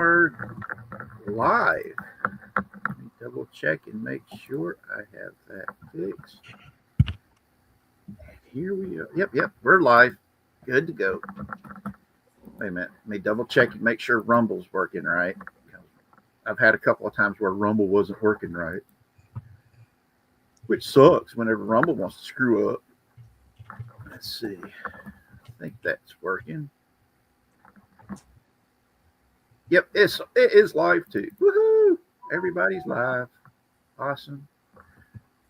We're live. Let me double check and make sure I have that fixed. And here we go. Yep, we're live. Good to go. Wait a minute. Let me double check and make sure Rumble's working right. I've had a couple of times where Rumble wasn't working right, which sucks whenever Rumble wants to screw up. Let's see. I think that's working. Yep, it is live too. Woohoo! Everybody's live. Awesome.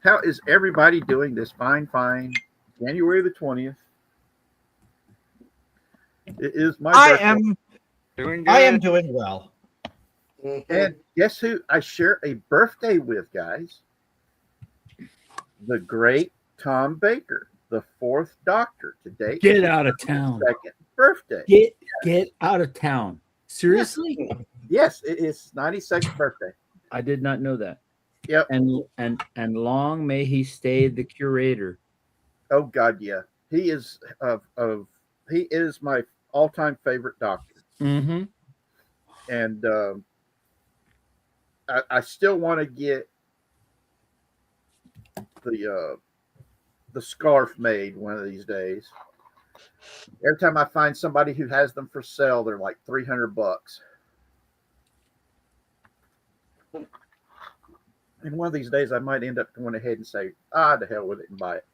How is everybody doing this fine January the 20th? It is my birthday. I am doing well. And guess who I share a birthday with, guys? The great Tom Baker, the 4th Doctor. Today. Get out of town. Second birthday. Get out of town. Seriously? Yes, it is 92nd birthday. I did not know that. Yep. And long may he stay the curator. Oh God, yeah. He is he is my all-time favorite Doctor. Mm-hmm. And I still want to get the scarf made one of these days. Every time I find somebody who has them for sale, they're like $300. And one of these days, I might end up going ahead and say, to hell with it and buy it.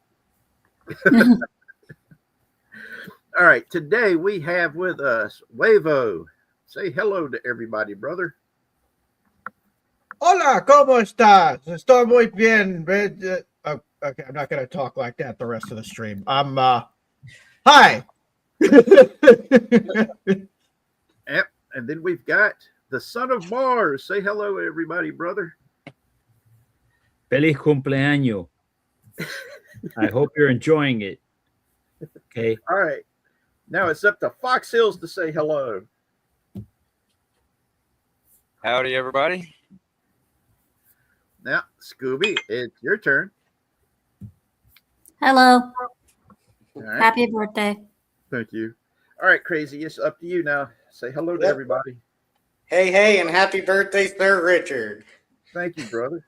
All right. Today we have with us Wavo. Say hello to everybody, brother. Hola, ¿cómo estás? Estoy muy bien. Okay, I'm not going to talk like that the rest of the stream. Hi. Yep. And then we've got the son of Mars. Say hello, everybody, brother. Feliz cumpleaños. I hope you're enjoying it. Okay. All right. Now it's up to Fox Hills to say hello. Howdy, everybody. Now, Scooby, it's your turn. Hello. All right. Happy birthday. Thank you. All right, Crazy, it's up to you now. Say hello to everybody. Hey, and happy birthday, Sir Richard. Thank you, brother.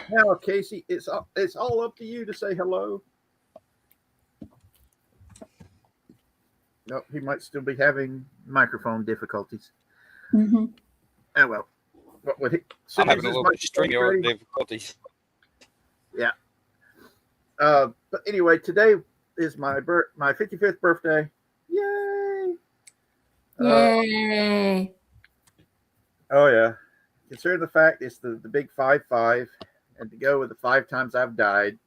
Now, Casey, it's all up to you to say hello. Nope, he might still be having microphone difficulties. Mm-hmm. Oh, well. What would he? I'm having a little bit of StreamYard difficulties. Yeah. But anyway, today is my 55th birthday. Yay! Yay! Oh yeah. Considering the fact it's the big 5-5, and to go with the 5 times I've died,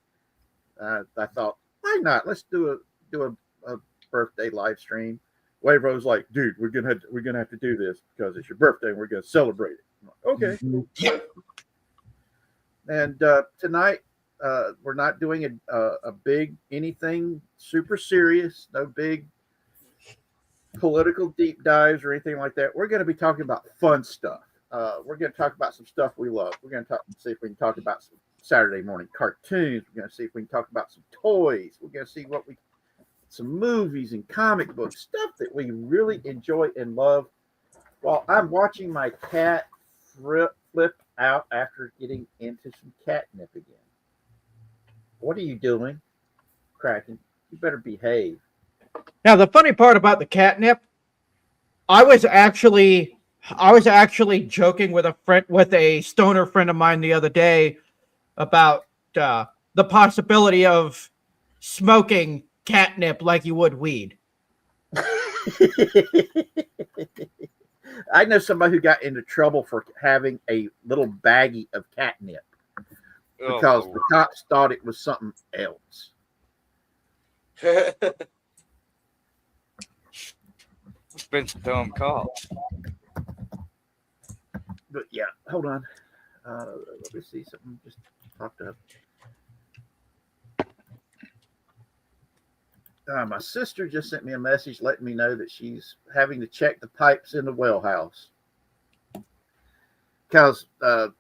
I thought, why not? Let's do a birthday live stream. Wavro's like, dude, we're gonna have to do this because it's your birthday and we're gonna celebrate it. I'm like, okay. Mm-hmm. And tonight we're not doing a big anything super serious, no big political deep dives or anything like that. We're going to be talking about fun stuff. We're going to talk about some stuff we love. We're going to see if we can talk about some Saturday morning cartoons. We're going to see if we can talk about some toys. We're going to see some movies and comic books, stuff that we really enjoy and love. While I'm watching my cat flip out after getting into some catnip again. What are you doing, Kraken? You better behave. Now, the funny part about the catnip, I was actually joking with a stoner friend of mine the other day about the possibility of smoking catnip like you would weed. I know somebody who got into trouble for having a little baggie of catnip because the cops thought it was something else. It's been some dumb cops. But yeah, hold on. Let me see something just popped up. My sister just sent me a message letting me know that she's having to check the pipes in the well house because the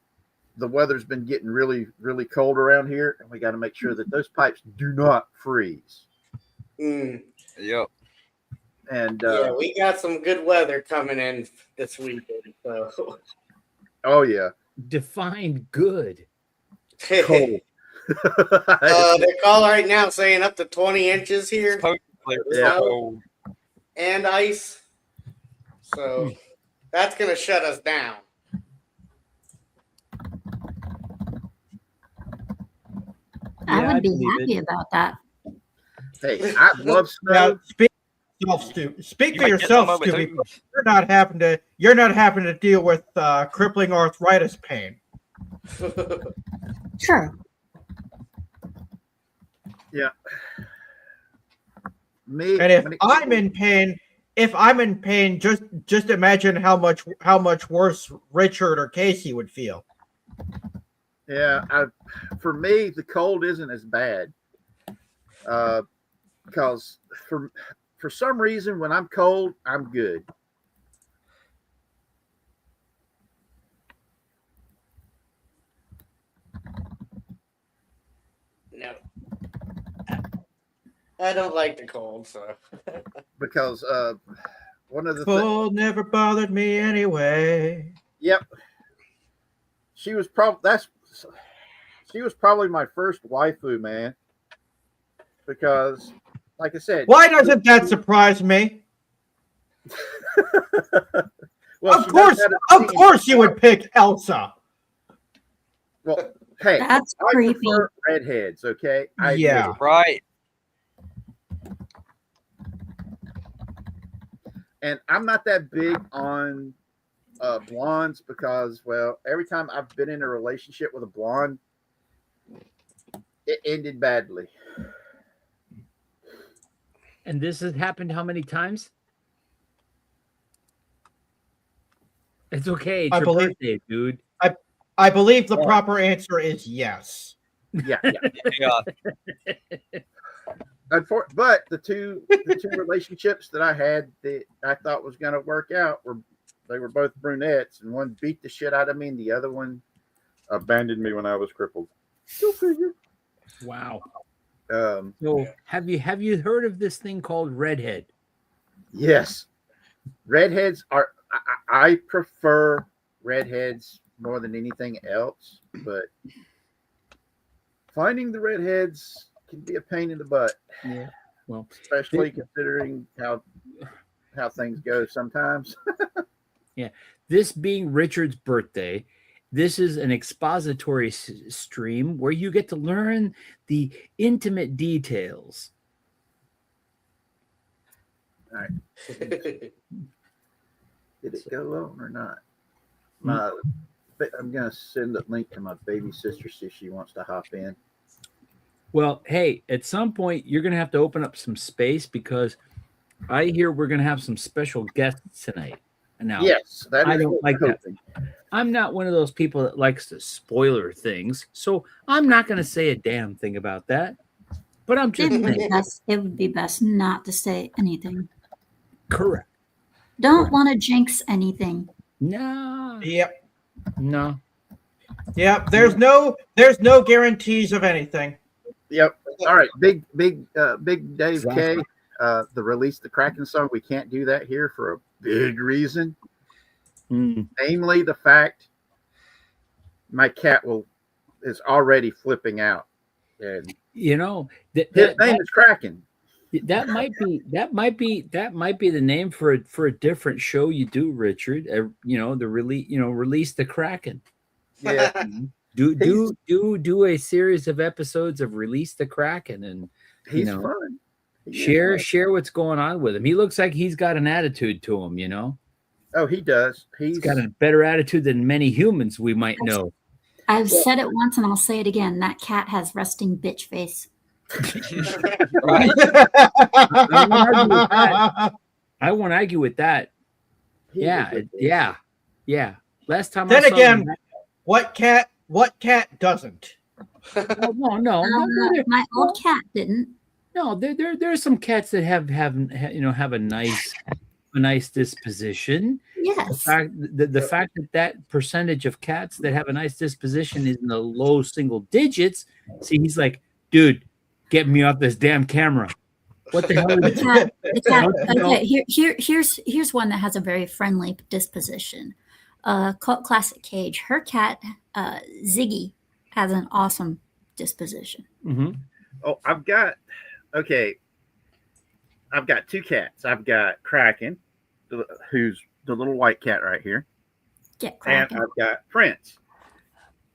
weather's been getting really, really cold around here, and we got to make sure that those pipes do not freeze. Yep. And Yeah, we got some good weather coming in this weekend. So oh yeah, Define good. cold. they call right now saying up to 20 inches here Supposedly Yeah. cold. and ice. So that's gonna shut us down. Yeah, I I would be believe happy about that. Hey, I love Now, snow. speak You for might get some yourself, of it, Stewie. too. You're not having to deal with crippling arthritis pain. Sure. Me, And if when it- I'm in pain, just imagine how much worse Richard or Casey would feel. yeah, for me, the cold isn't as bad. Because for some reason, when I'm cold, I'm good. No. I don't like the cold, so Because one of the things, Cold never bothered me anyway. yep, she was probably my first waifu, man. Because, like I said, Why doesn't that surprise me? well, Of she knows course, how to of sing. course, you would pick Elsa. Well, hey, That's I creepy. prefer redheads. Okay, I admit Yeah. it. Right. And I'm not that big on blondes because, well, every time I've been in a relationship with a blonde, it ended badly. And this has happened how many times? It's okay. It's I your believe- birthday, dude. I believe the proper answer is yes. Yeah. Yeah. But the two relationships that I had that I thought was going to work out they were both brunettes, and one beat the shit out of me, and the other one abandoned me when I was crippled. Go figure. Wow. Um, So have you heard of this thing called redhead? yes, redheads are. I prefer redheads more than anything else, but finding the redheads can be a pain in the butt. Yeah. Well, Especially considering how things go sometimes. this being Richard's birthday, this is an expository stream where you get to learn the intimate details. Did it go on or not? I'm gonna send a link to my baby sister, see if she wants to hop in. Well, hey, at some point you're going to have to open up some space because I hear we're going to have some special guests tonight. Now, Yes, that I is don't what like we're that. hoping. I'm not one of those people that likes to spoiler things, so I'm not going to say a damn thing about that. But I'm just saying, It would be best not to say anything. correct. Don't want to jinx anything. No, Yep. no. Yep. There's no guarantees of anything. Yep. All right, big Dave Exactly. K. The Release the Kraken song. We can't do that here for a big reason, namely the fact my cat is already flipping out, and You know his name is Kraken. that might be the name for a different show you do, Richard. Release the Kraken. Yeah, Do a series of episodes of Release the Kraken and he's know, fun. He is share what's going on with him. He looks like he's got an attitude to him, you know. fun. Oh, he does. He's got a better attitude than many humans we might know. I've said it once and I'll say it again. That cat has resting bitch face. Right. I won't argue with that. He's a Yeah, good boy. yeah. Last time Then I saw again, him, what cat doesn't? no. My old cat didn't. No, there's some cats that have a nice disposition. Yes. The fact that percentage of cats that have a nice disposition is in the low single digits. See, he's like, dude, get me off this damn camera. What the hell is The cat. The cat. No. Okay, here's one that has a very friendly disposition. Classic Cage. Her cat, Ziggy, has an awesome disposition. Mm-hmm. Oh, I've got two cats. I've got Kraken, who's the little white cat right here, Get and cracking. I've got Prince.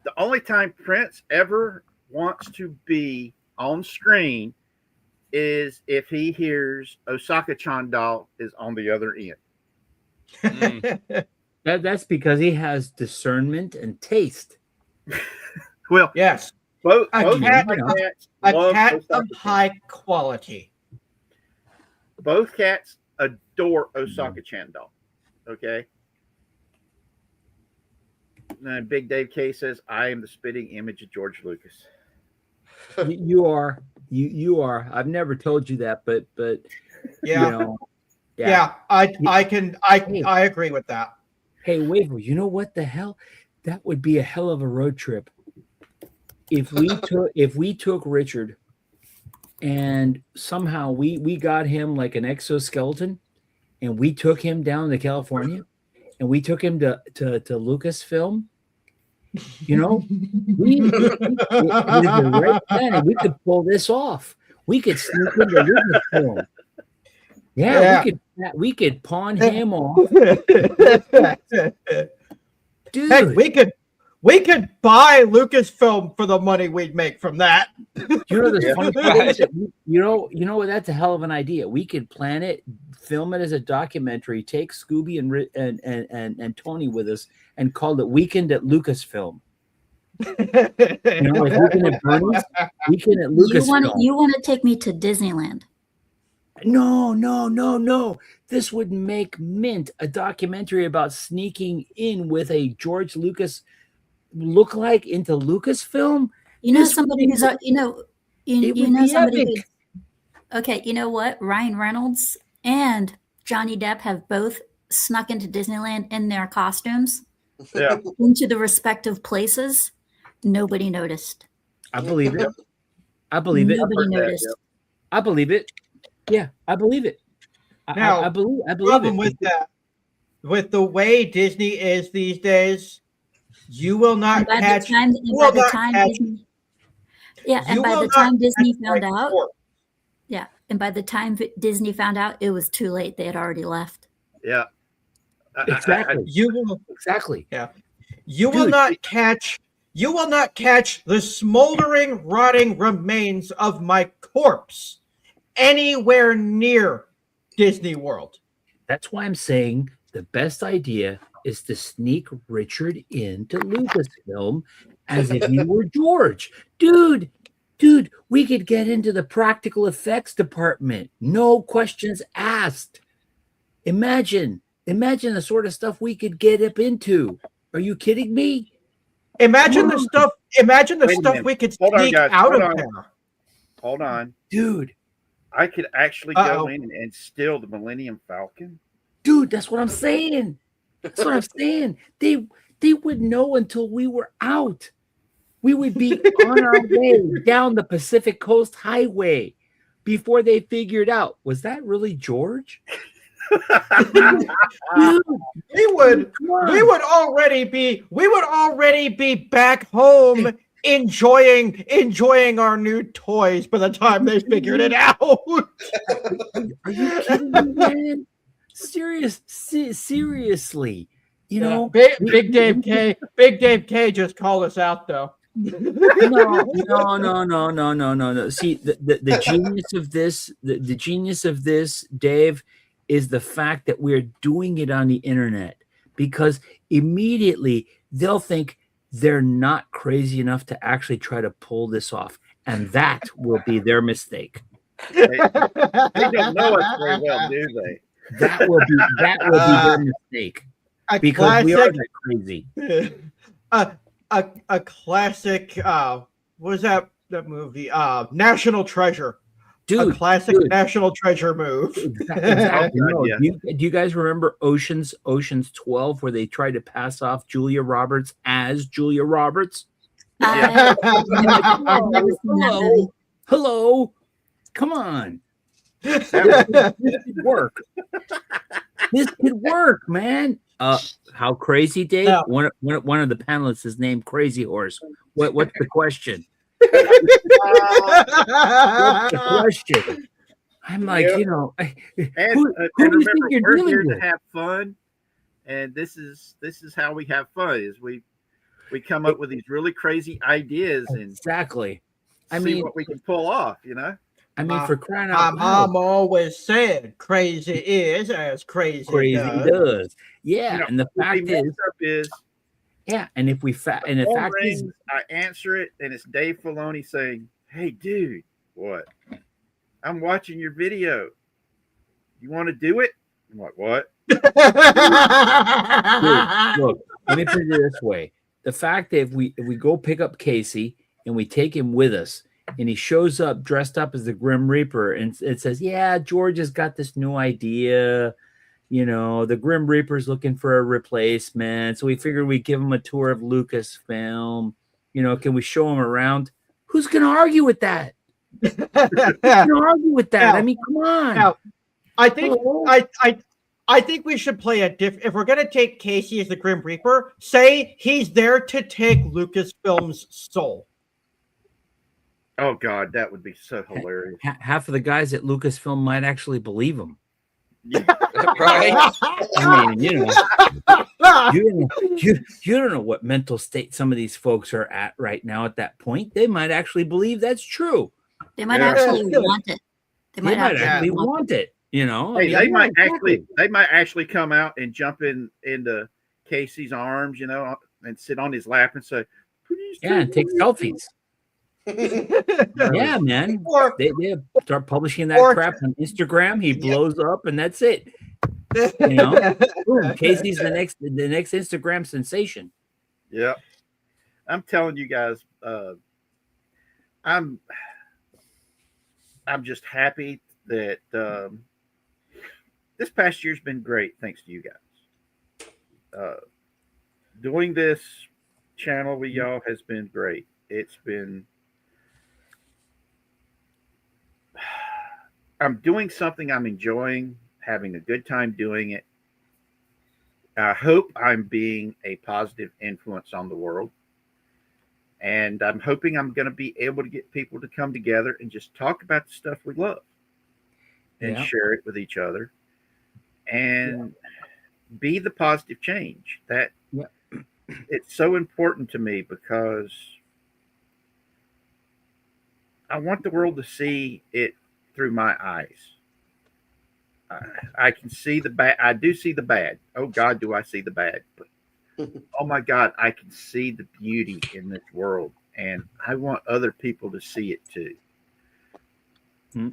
The only time Prince ever wants to be on screen is if he hears Osaka Chandal is on the other end. Mm. That's because he has discernment and taste. Well, Yes, both A both cat- my cats a love cat Osaka of high quality. Both cats adore Osaka Chandal. Okay. And Big Dave K says, I am the spitting image of George Lucas. You are. You are. I've never told you that, but Yeah, you know, yeah. I agree with that. Hey, Waver, you know what the hell? That would be a hell of a road trip. If we took Richard and somehow we got him like an exoskeleton and we took him down to California and we took him to Lucasfilm, you know, with the right plan, we could pull this off. We could sneak into Lucasfilm. Yeah, we could pawn him off. Dude, Heck, we could buy Lucasfilm for the money we'd make from that. you know this funny part is that you know what? That's a hell of an idea. We could plan it, film it as a documentary, take Scooby and Tony with us, and call it Weekend at Lucasfilm. You know, like Weekend at Bernie's, Weekend at Lucasfilm. You want to take me to Disneyland? No. This would make mint a documentary about sneaking in with a George Lucas lookalike into Lucasfilm. You know This somebody would who's be- you know it you would know be somebody epic. who's okay. You know what? Ryan Reynolds and Johnny Depp have both snuck into Disneyland in their costumes Yeah. into the respective places. Nobody noticed. I believe it. I believe it. Nobody heard that, noticed. I believe it. Yeah, I believe it. Now, I believe Problem it. with that, with the way Disney is these days, you will not And by catch. the time, you will not catch- yeah, and you by will the not time Disney catch found my out, corpse. yeah, and by the time Disney found out, it was too late. They had already left. Yeah. Exactly. You will. Exactly. You will Dude, not catch. You will not catch the smoldering, rotting remains of my corpse anywhere near Disney World. That's why I'm saying the best idea is to sneak Richard into Lucasfilm as if he were George. Dude, we could get into the practical effects department. No questions asked. Imagine the sort of stuff we could get up into. Are you kidding me? Imagine the stuff. Imagine the Wait a stuff minute. we could Hold on, sneak guys. out Hold of on. there. Hold on. Dude, I could actually go Uh-oh. in and steal the Millennium Falcon. that's what I'm saying. That's what I'm saying. They would know until we were out. We would be on our way down the Pacific Coast Highway before they figured out, was that really George? Dude, We would. come on. We would already be back home enjoying our new toys by the time they figured it out. Are you kidding me, man? Seriously. You know, Big Dave K just called us out though. no. See, the genius of this, the genius of this, Dave, is the fact that we're doing it on the internet, because immediately they'll think they're not crazy enough to actually try to pull this off, and that will be their mistake. They don't know us very well, do they? That will be their mistake, A because we are classic, that crazy. a classic. What was that movie? National Treasure. Dude, a classic National Treasure move. Exactly. No, Yeah. do you guys remember Ocean's 12, where they tried to pass off Julia Roberts as Julia Roberts? I've never seen that movie. Hello, come on. This could work. This could work, man. How crazy, Dave? No. One of the panelists is named Crazy Horse. What's the question? Uh, What's the question? I'm like, Yep. you know, And, who and do you remember, think you're we're dealing here with? to have fun, and this is how we have fun. Is we come up with these really crazy ideas and Exactly. I see mean, what we can pull off. You know, I mean, for crying My out loud, mom always said, "Crazy is as crazy, crazy does." does. Yeah, You know, and the what we fact messed is, up is yeah, and if we and the phone fact is, rings, I answer it, and it's Dave Filoni saying, "Hey, dude, what? I'm watching your video. You want to do it?" I'm like, "What?" dude, look, let me put it this way: the fact that if we go pick up Casey and we take him with us, and he shows up dressed up as the Grim Reaper, and it says, "Yeah, George has got this new idea. You know, the Grim Reaper's looking for a replacement, so we figured we'd give him a tour of Lucasfilm. You know, can we show him around?" Who's going to argue with that? Who's going to argue with that? I mean, come on. Now, I think Hello? I think we should play a if we're gonna take Casey as the Grim Reaper, say he's there to take Lucasfilm's soul. Oh God, that would be so hilarious. Half of the guys at Lucasfilm might actually believe him. Right? I mean, you know, you don't know what mental state some of these folks are at right now at that point. They might actually believe that's true. They might Yeah. actually want it. They might actually want it. You know, I Hey, mean, they yeah, might exactly. actually come out and jump into Casey's arms, you know, and sit on his lap and say, "Please Yeah, and take me." selfies. Yeah, man. Or They start publishing that Or- crap on Instagram. He blows up, and that's it. You know, boom. Casey's the next Instagram sensation. Yeah, I'm telling you guys, I'm just happy that this past year's been great, thanks to you guys. Doing this channel with y'all has been great. It's been. I'm doing something I'm enjoying, having a good time doing it. I hope I'm being a positive influence on the world. And I'm hoping I'm going to be able to get people to come together and just talk about the stuff we love and Yeah. share it with each other and be the positive change. That it's so important to me because I want the world to see it through my eyes. I can see the bad. I do see the bad. Oh God, do I see the bad? But oh my God, I can see the beauty in this world, and I want other people to see it too. Hmm.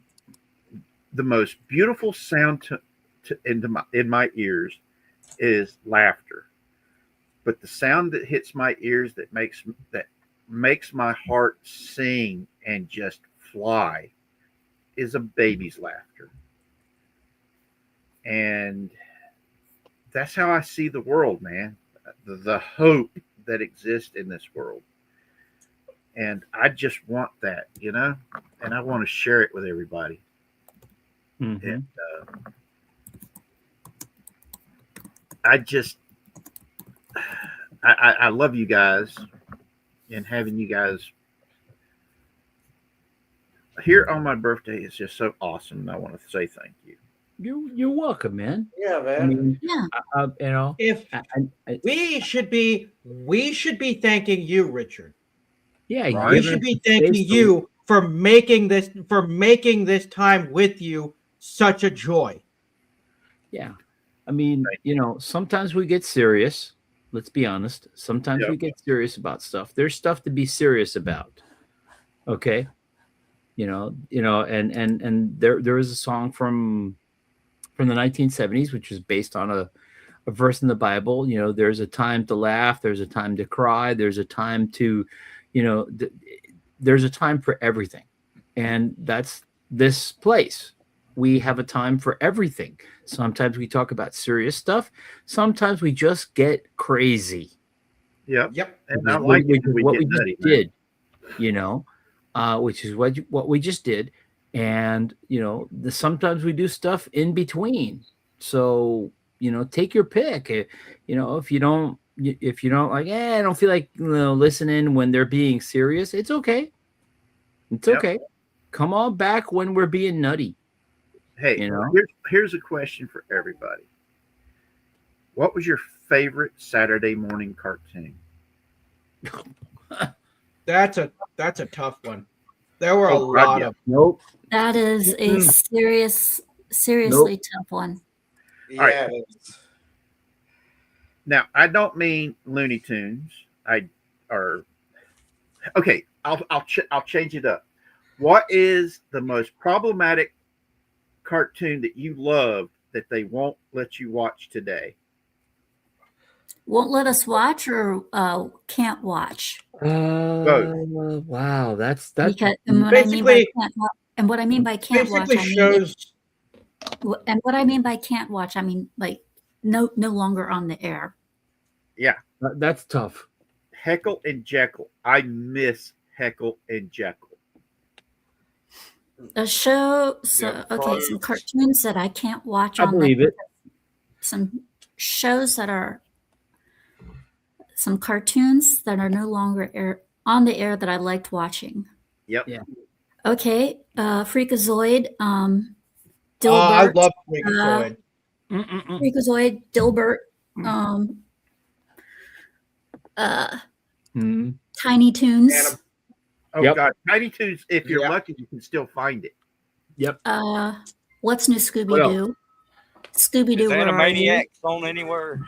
The most beautiful sound in my ears is laughter, but the sound that hits my ears that makes my heart sing and just fly is a baby's laughter. And that's how I see the world, man. The hope that exists in this world. And I just want that, you know, and I want to share it with everybody. Mhm. And I love you guys, and having you guys here on my birthday is just so awesome. And I want to say thank you. You're welcome, man. Yeah, I man. mean, Yeah. you know, if we should be thanking you, Richard. yeah, Right. We giving should us be the thanking space to- you for making this time with you such a joy. Yeah, I mean, you know, sometimes we get serious. Let's be honest. Sometimes Yep. we get serious about stuff. There's stuff to be serious about. Okay, you know, and there is a song from the 1970s, which is based on a verse in the Bible. You know, there's a time to laugh, there's a time to cry, there's a time to, you know, there's a time for everything. And that's this place. We have a time for everything. Sometimes we talk about serious stuff. Sometimes we just get crazy. Yep. Yep. And I like it when we what get we just nutty, man. did, you know, which is what we just did. And sometimes we do stuff in between. So take your pick. If you don't like, I don't feel like listening when they're being serious, it's okay. It's okay. Come on back when we're being nutty. Hey, here's a question for everybody. What was your favorite Saturday morning cartoon? That's a tough one. There were a lot of. Nope. That is a seriously tough one. Yeah. Right. Now, I don't mean Looney Tunes. Okay. I'll change it up. What is the most problematic cartoon that you loved that they won't let you watch today? Won't let us watch or can't watch? Wow, that's Because and what I mean by can't watch, I mean and what I mean by can't watch, I mean like no longer on the air. Yeah, that's tough. Heckle and Jekyll. I miss Heckle and Jekyll. A show, some cartoons that I can't watch. I believe it. Some shows that are. Some cartoons that are no longer on the air that I liked watching. Yep. Yeah. Okay. Freakazoid. Dilbert. I love Freakazoid. Freakazoid. Dilbert. Tiny Toons. God, Tiny Toons. If you're lucky, you can still find it. Yep. What's New Scooby Doo? Scooby Doo. Animaniacs on anywhere?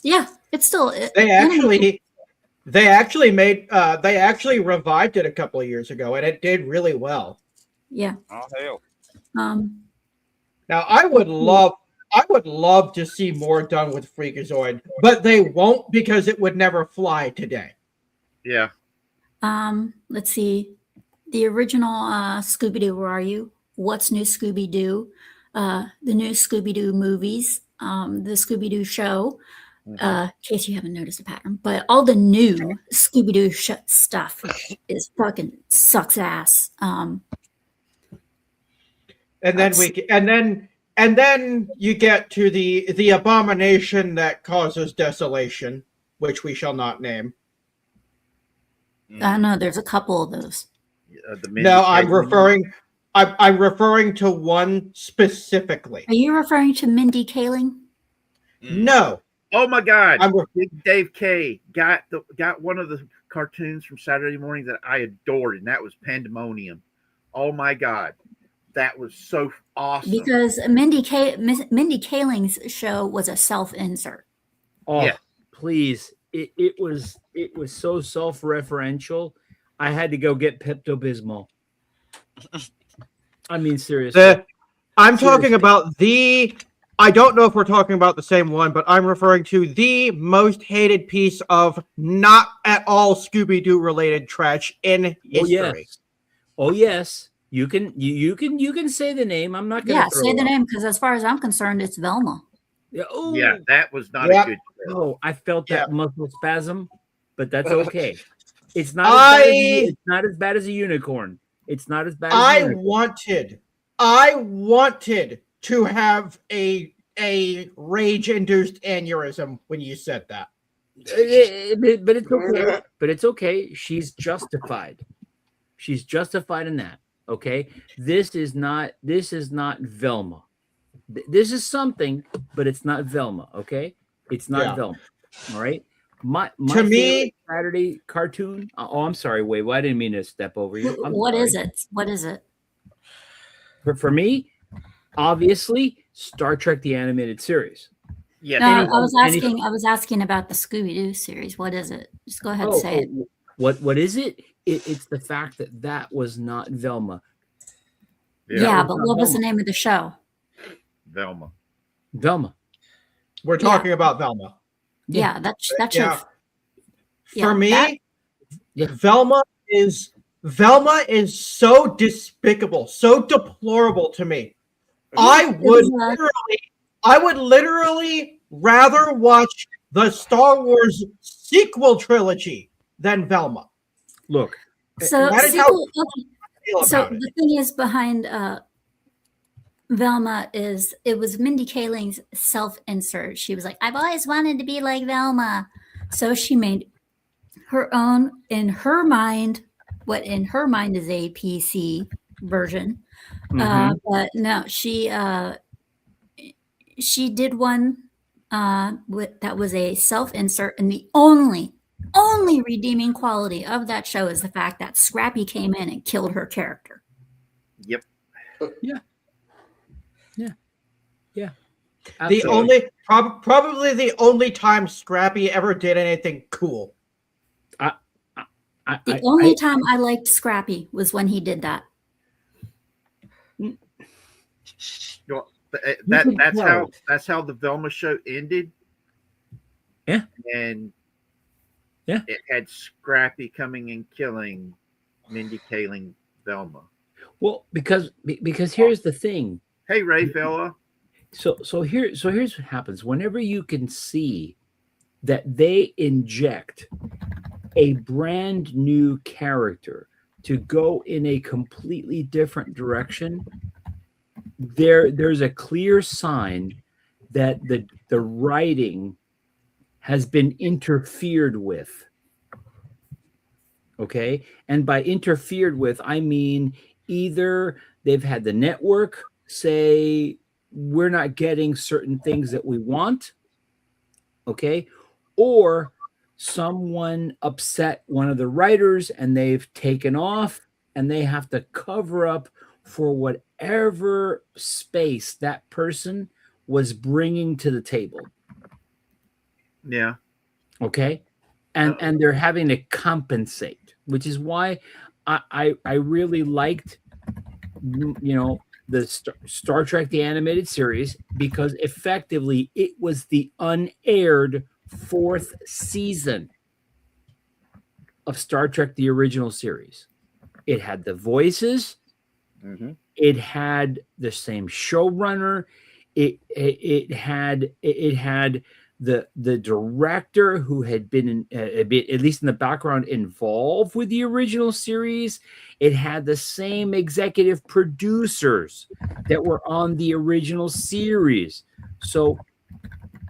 Yeah, it's still. They actually revived it a couple of years ago, and it did really well. Yeah. Oh hell. Now I would love to see more done with Freakazoid, but they won't because it would never fly today. Yeah. Let's see. The original Scooby Doo. Where are you? What's New Scooby Doo? The new Scooby Doo movies. The Scooby Doo show. In case you haven't noticed a pattern, but all the new Scooby-Doo stuff is fucking sucks ass. And then you get to the abomination that causes desolation, which we shall not name. I know there's a couple of those. No, I'm referring to one specifically. Are you referring to Mindy Kaling? No. Oh my God! Big Dave K got one of the cartoons from Saturday morning that I adored, and that was Pandemonium. Oh my God, that was so awesome. Because Mindy Kaling's show was a self-insert. Oh, yeah. Please! It was so self-referential. I had to go get Pepto-Bismol. I mean, seriously. I'm talking about the. I don't know if we're talking about the same one, but I'm referring to the most hated piece of not at all Scooby-Doo related trash in history. Oh yes. You can say the name. I'm not going to say the name because as far as I'm concerned, it's Velma. Yeah, that was not a good show. Oh, I felt that muscle spasm, but that's okay. It's not as bad as a unicorn. It's not as bad as a unicorn. I wanted to have a rage-induced aneurysm when you said that. But it's okay. But it's okay. She's justified. She's justified in that. Okay. This is not Velma. This is something, but it's not Velma. Okay. It's not Velma. All right. My to me, Saturday cartoon. Oh, I'm sorry. Wait, well, I didn't mean to step over you. What is it? What is it? For me, obviously, Star Trek: The Animated Series. Yeah. No, I was asking about the Scooby-Doo series. What is it? Just go ahead and say it. What is it? It's the fact that was not Velma. Yeah, but what was the name of the show? Velma. We're talking about Velma. Yeah, that's true. For me, Velma is so despicable, so deplorable to me. I would literally rather watch the Star Wars sequel trilogy than Velma. Look, so feel So about it. the thing is behind Velma is it was Mindy Kaling's self-insert. She was like, I've always wanted to be like Velma. So she made her own in her mind, what in her mind is a PC version. Mhm. But no, she did one that was a self-insert, and the only redeeming quality of that show is the fact that Scrappy came in and killed her character. Yep. The Absolutely. only probably the only time Scrappy ever did anything cool. The only time I liked Scrappy was when he did that. Well, You can that's how the Velma show ended. Yeah. And Yeah. it had Scrappy coming and killing Mindy Kaling Velma. Well, because here's the thing. Hey, Ray fella. So here's what happens. Whenever you can see that they inject a brand new character to go in a completely different direction, there's a clear sign that the writing has been interfered with. Okay? And by interfered with, I mean either they've had the network say we're not getting certain things that we want, okay? Or someone upset one of the writers and they've taken off and they have to cover up for whatever space that person was bringing to the table. Yeah. Okay. And they're having to compensate, which is why I really liked, the Star Trek the animated series, because effectively it was the unaired 4th season of Star Trek the original series. It had the voices. Mm-hmm. It had the same showrunner. It had the director who had been at least in the background involved with the original series. It had the same executive producers that were on the original series. So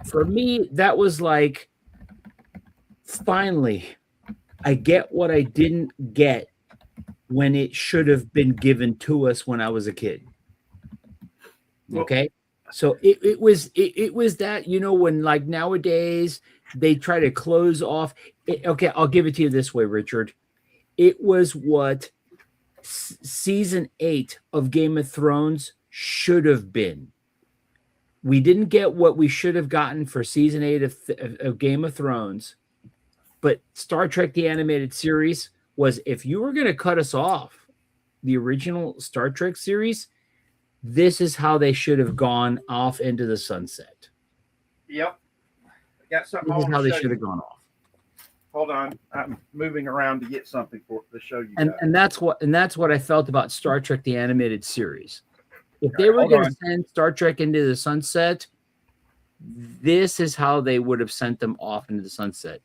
for me, that was like, finally, I get what I didn't get when it should have been given to us when I was a kid. Okay. So it was that, when like nowadays they try to close off. Okay, I'll give it to you this way, Richard. It was what season 8 of Game of Thrones should have been. We didn't get what we should have gotten for season 8 of Game of Thrones, but Star Trek the animated series was, if you were going to cut us off the original Star Trek series, this is how they should have gone off into the sunset. Yep. I got something. This is how they should have gone off. Hold on, I'm moving around to get something to show you. And that's what I felt about Star Trek the animated series. If they were going to send Star Trek into the sunset, this is how they would have sent them off into the sunset.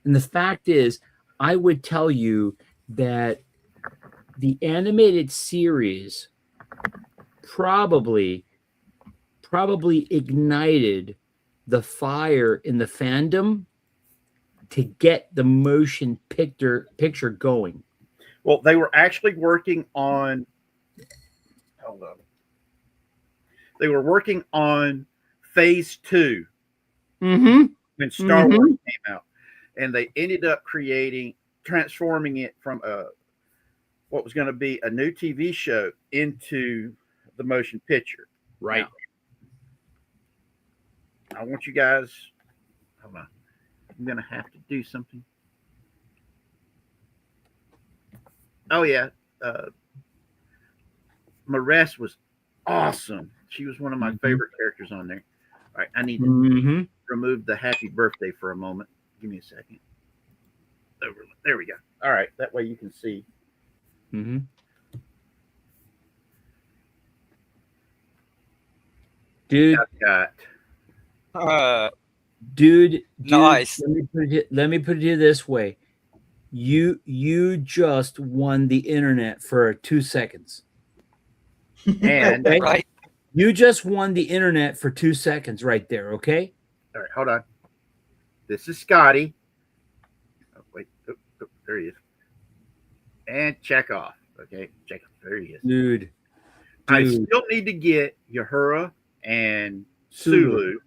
And the fact is, I would tell you that the animated series probably ignited the fire in the fandom to get the motion picture going. Well, they were actually working on. Hold on. They were working on phase 2 Mm-hmm. when Star Wars came out, and they ended up transforming it from what was going to be a new TV show into the motion picture. Right. Now, I want you guys. Hold on. I'm going to have to do something. Oh yeah, Maress was awesome. She was one of my favorite characters on there. All right, I need to remove the happy birthday for a moment. Give me a second. There we go. All right, that way you can see. Mm-hmm. Dude, Uh, dude, Nice. Let me put it this way. You just won the internet for 2 seconds. And Okay? Right. You just won the internet for 2 seconds right there, okay? all right, hold on. This is Scotty. Oh, wait, there he is. And check off. Okay, check off. There he is. Dude. I still need to get Uhura and Sulu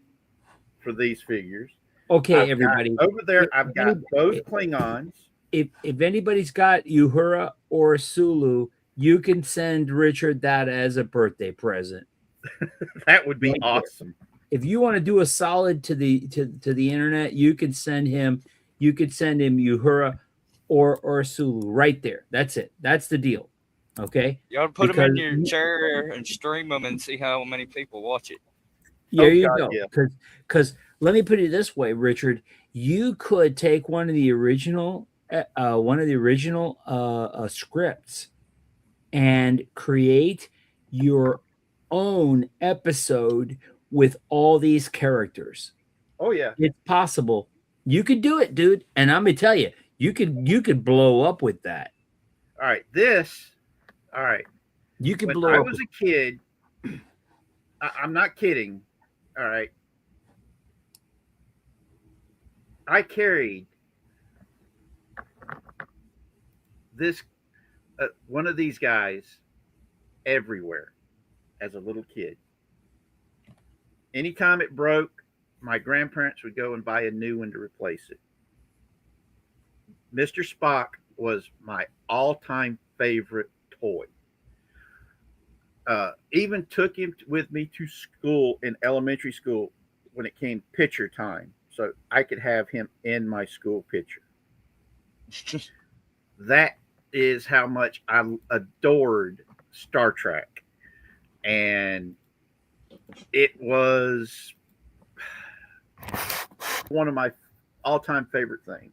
for these figures. Okay, everybody. Over there, I've got both Klingons. If anybody's got Uhura or Sulu, you can send Richard that as a birthday present. That would be awesome. If you want to do a solid to the internet, you can send him Uhura or Sulu right there. That's it. That's the deal. Okay. You ought to put them in your chair and stream them and see how many people watch it. There you go. Yeah. Because let me put it this way, Richard, you could take one of the original scripts and create your own episode with all these characters. Oh yeah, it's possible. You could do it, dude. And I'm gonna tell you, you could blow up with that. All right, You could when blow I up. was a kid, I'm not kidding. All right, I carried this one of these guys everywhere as a little kid. Anytime it broke, my grandparents would go and buy a new one to replace it. Mr. Spock was my all-time favorite toy. Even took him with me to school in elementary school when it came picture time, so I could have him in my school picture. That is how much I adored Star Trek, and it was one of my all-time favorite things.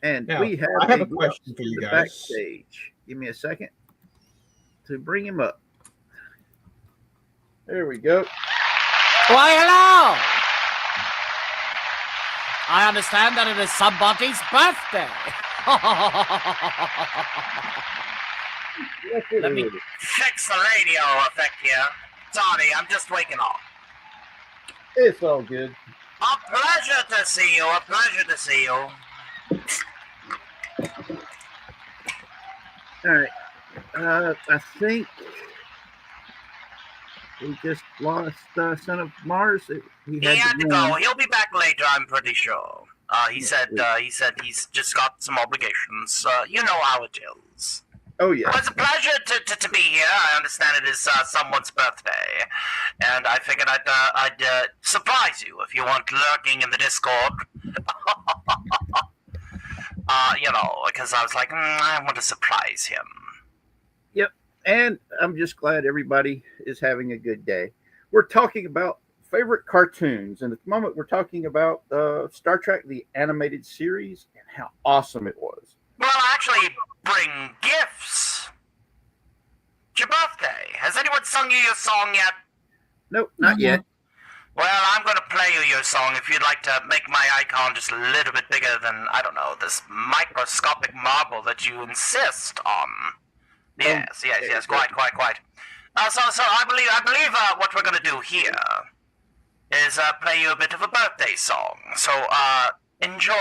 And Now, we have I have a guest question for in you the guys. backstage. Give me a second to bring him up. There we go. Why, hello! I understand that it is somebody's birthday. Let me Fix the radio effect here. Sorry, I'm just waking up. It's all good. A pleasure to see you. A pleasure to see you. All right. I think we just lost Son of Mars. He had to go. He'll be back later, I'm pretty sure. He said he's just got some obligations. You know how it is. Oh yeah. Well, it's a pleasure to be here. I understand it is someone's birthday, and I figured I'd surprise you if you weren't lurking in the Discord. Because I was like, I want to surprise him. Yep. And I'm just glad everybody is having a good day. We're talking about favorite cartoons, and at the moment we're talking about Star Trek, the animated series, and how awesome it was. Well, actually, bring gifts. It's your birthday. Has anyone sung you your song yet? Nope, not yet. Well, I'm going to play you your song if you'd like to make my icon just a little bit bigger than, I don't know, this microscopic marble that you insist on. Yes, quite. So I believe what we're going to do here is play you a bit of a birthday song. So enjoy,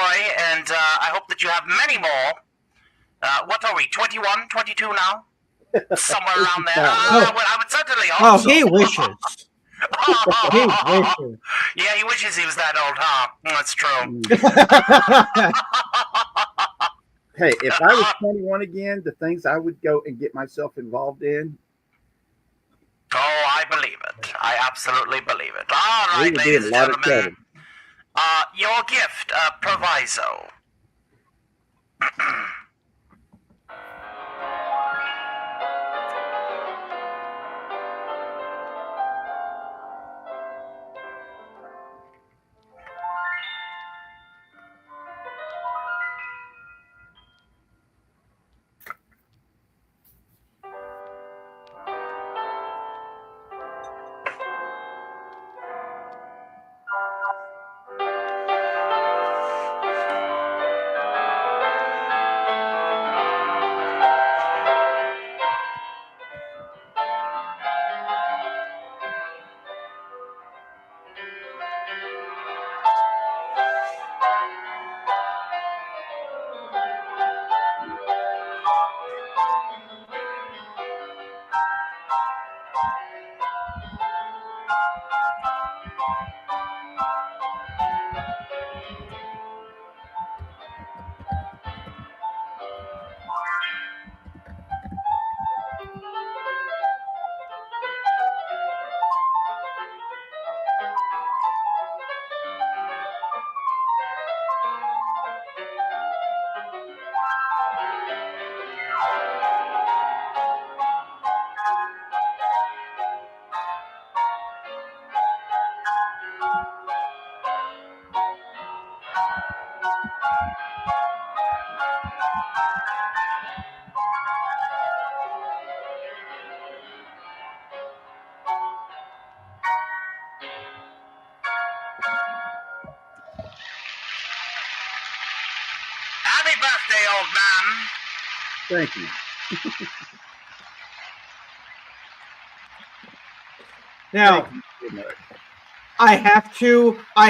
and I hope that you have many more. What are we, 21, 22 now? Somewhere around there. Well, I would certainly hope so. He wishes. He wishes. Yeah, he wishes he was that old, huh? That's true. Hey, if I was 21 again, the things I would go and get myself involved in. Oh, I believe it. I absolutely believe it. All right, We would be ladies in and a lot of gentlemen. Your gift, proviso. birthday, old man. Thank you. Now, Thank you so much. I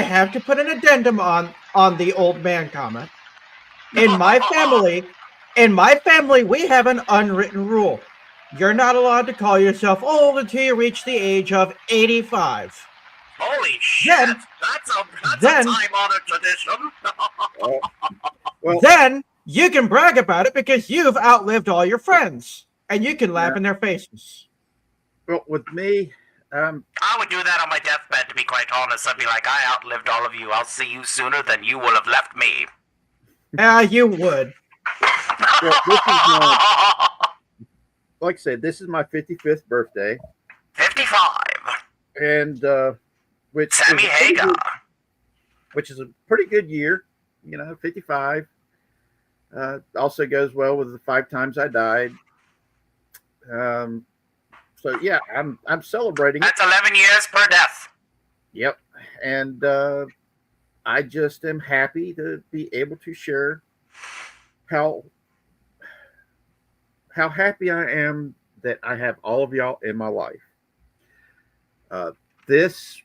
have to put an addendum on the old man comment. In my family, we have an unwritten rule. You're not allowed to call yourself old until you reach the age of 85. Holy shit! Then- that's a then- time-honored tradition. Well, Then you can brag about it because you've outlived all your friends, and you can laugh Yeah. in their faces. well, with me, I would do that on my deathbed, to be quite honest. I'd be like, I outlived all of you. I'll see you sooner than you will have left me. You would. well, this is like I said, this is my 55th birthday, 55. and which Sammy is a pretty Hagar. good- which is a pretty good year. 55. Also goes well with the 5 times I died. So yeah, I'm celebrating it. That's 11 years per death. Yep, and I just am happy to be able to share how happy I am that I have all of y'all in my life. This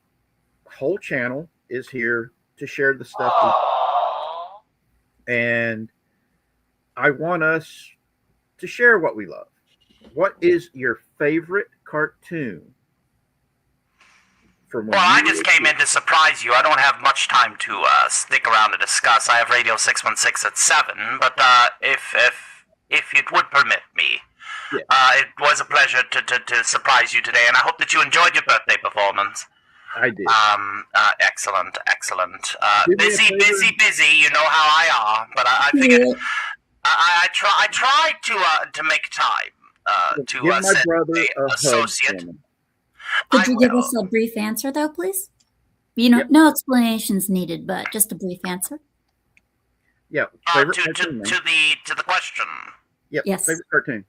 whole channel is here to share the stuff, and I want us to share what we love. What is your favorite cartoon? From when Well, I you just were came a in to surprise you. I don't have much time to stick around to discuss. I have Radio 616 at 7, but if it would permit me, Yeah. it was a pleasure to surprise you today, and I hope that you enjoyed your birthday performance. I did. Excellent. Do me a Busy. favor. You know how I are, but I figured I tried to make time to Give my send brother a a hug. associate. Shannon. Could you give will. us a brief answer, though, please? No explanations needed, but just a brief answer. Yeah, to favorite cartoon. man. the question. Yep, Yes. favorite cartoon.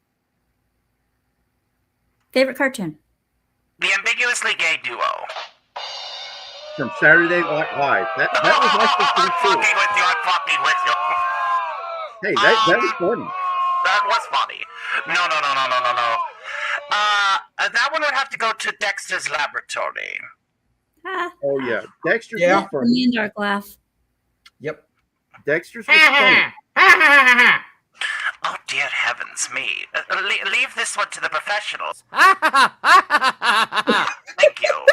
Favorite cartoon? The ambiguously gay duo. From Saturday Night Live. That was actually I'm pretty cool. fucking with you. I'm fucking with you. Hey, that was funny. That was funny. No. That one would have to go to Dexter's Laboratory. Ah, Oh yeah, Dexter's Yeah. was funny. me and Dark laugh. Yep. Dexter's was funny. Oh dear heavens me! Leave this one to the professionals. Ha Thank you.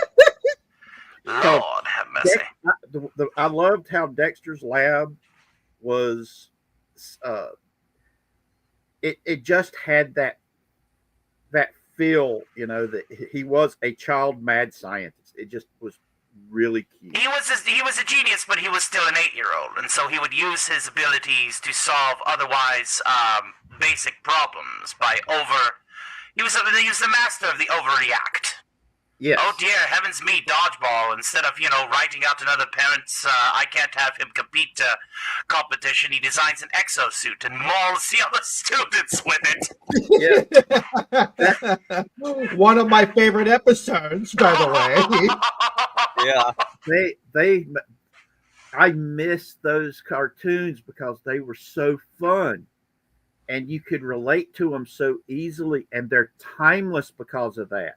Lord have mercy. I loved how Dexter's Lab was. It just had that feel, that he was a child mad scientist. It just was really cute. He was a genius, but he was still an 8-year-old, and so he would use his abilities to solve otherwise basic problems by over. He was the master of the overreact. Yes. Oh dear heavens me, dodgeball! Instead of writing out another parent's I can't have him compete competition, he designs an exosuit and mauls the other students with it. Yeah. One of my favorite episodes, by the way. Yeah. I miss those cartoons because they were so fun, and you could relate to them so easily, and they're timeless because of that.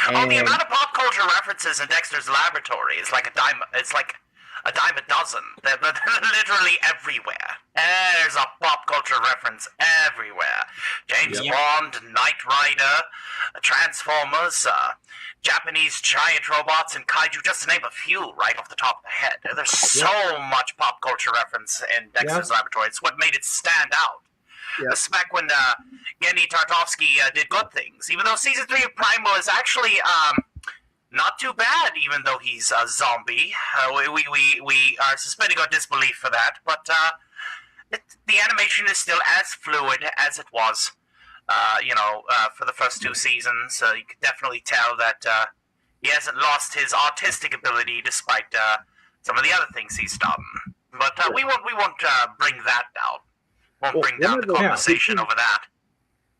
Oh, the amount of pop culture references in Dexter's Laboratory is like a dime. It's like a dime a dozen. They're literally everywhere. There's a pop culture reference everywhere. James Bond, Knight Rider, Transformers, Japanese giant robots, and kaiju, just to name a few right off the top of the head. There's so much pop culture reference in Dexter's Laboratory. It's what made it stand out. This is back when Yeni Tartovsky did good things. Even though season 3 of Primal is actually not too bad, even though he's a zombie. We are suspending our disbelief for that, but the animation is still as fluid as it was, for the first 2 seasons. You can definitely tell that he hasn't lost his artistic ability despite some of the other things he's done. But we won't bring that down. Won't bring down the conversation over that.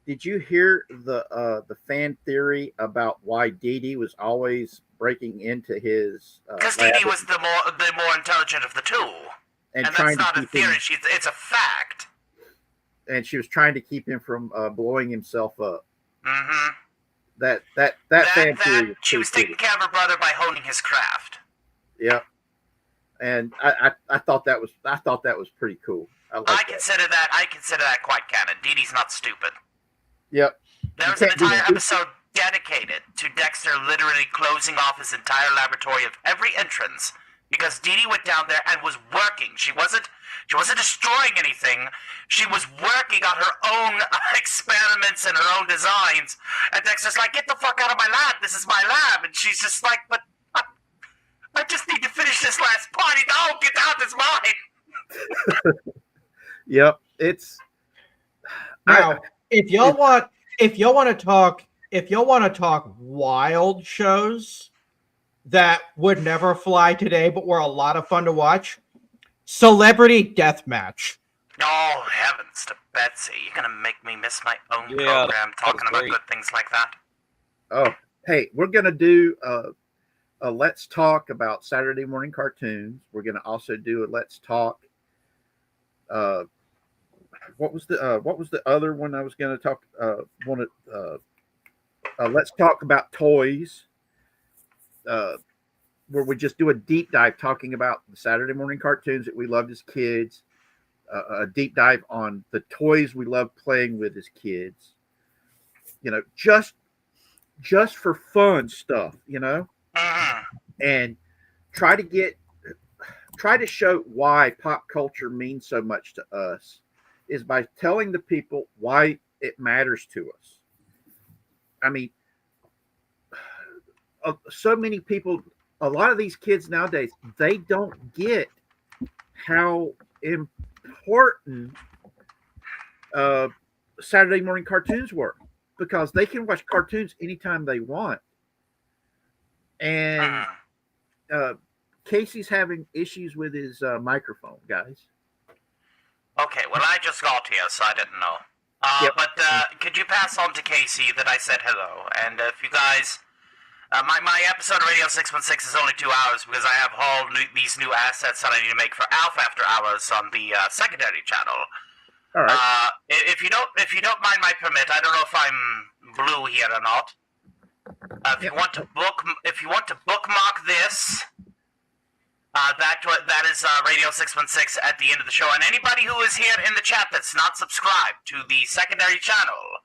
Did you hear the fan theory about why Dee Dee was always breaking into his? Because Dee Dee was the more intelligent of the two. and And trying that's to not a keep him, theory. It's a fact. and she was trying to keep him from blowing himself up. Mm-hmm. That fan theory was She was pretty taking care of her brother by honing his craft. cool. Yep. And I thought that was pretty cool. I consider that quite canon. Dee Dee's not stupid. Yep. There was an entire episode dedicated to Dexter literally closing off his entire laboratory of every entrance because Dee Dee went down there and was working. She wasn't destroying anything. She was working on her own experiments and her own designs. And Dexter's like, "Get the fuck out of my lab. This is my lab." And she's just like, "But I just need to finish this last party. No, get out. It's mine." Yep. It's Now, if y'all want to talk wild shows that would never fly today but were a lot of fun to watch, Celebrity Deathmatch. Oh, heavens to Betsy. You're going to make me miss my own Yeah, program talking about great. good things like that. Oh, hey, we're gonna do a let's talk about Saturday morning cartoons. We're gonna also do a let's talk. What was the other one I was gonna talk? Let's talk about toys. Where we just do a deep dive talking about the Saturday morning cartoons that we loved as kids. A deep dive on the toys we loved playing with as kids. You know, just for fun stuff, you know, and try to show why pop culture means so much to us is by telling the people why it matters to us. I mean, so many people, a lot of these kids nowadays, they don't get how important Saturday morning cartoons were, because they can watch cartoons anytime they want. And Casey's having issues with his microphone, guys. Okay, well, I just got here, so I didn't know. Yep. But could you pass on to Casey that I said hello? And if you guys... my episode of Radio 616 is only 2 hours because I have all these new assets that I need to make for Alpha After Hours on the secondary channel. All right. If you don't mind my permit, I don't know if I'm blue here or not. If you want to bookmark this, that is Radio 616 at the end of the show. And anybody who is here in the chat that's not subscribed to the secondary channel,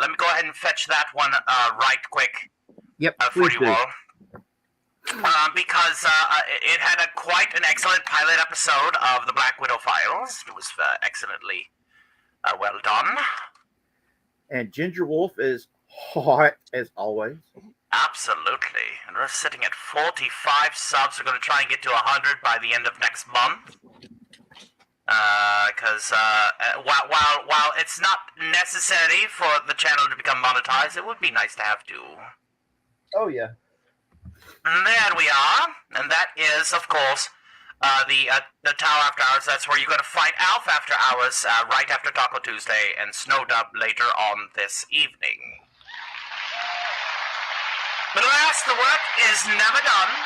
let me go ahead and fetch that one right quick. Yep. For Please you do. all. Because it had quite an excellent pilot episode of the Black Widow Files. It was excellently well done. And Ginger Wolf is hot as always. Absolutely. And we're sitting at 45 subs. We're going to try and get to 100 by the end of next month. Because while it's not necessary for the channel to become monetized, it would be nice to have two. Oh yeah. And there we are, and that is, of course, the Tower After Hours. That's where you're going to find Alf After Hours right after Taco Tuesday and Snowdub later on this evening. But alas, the work is never done.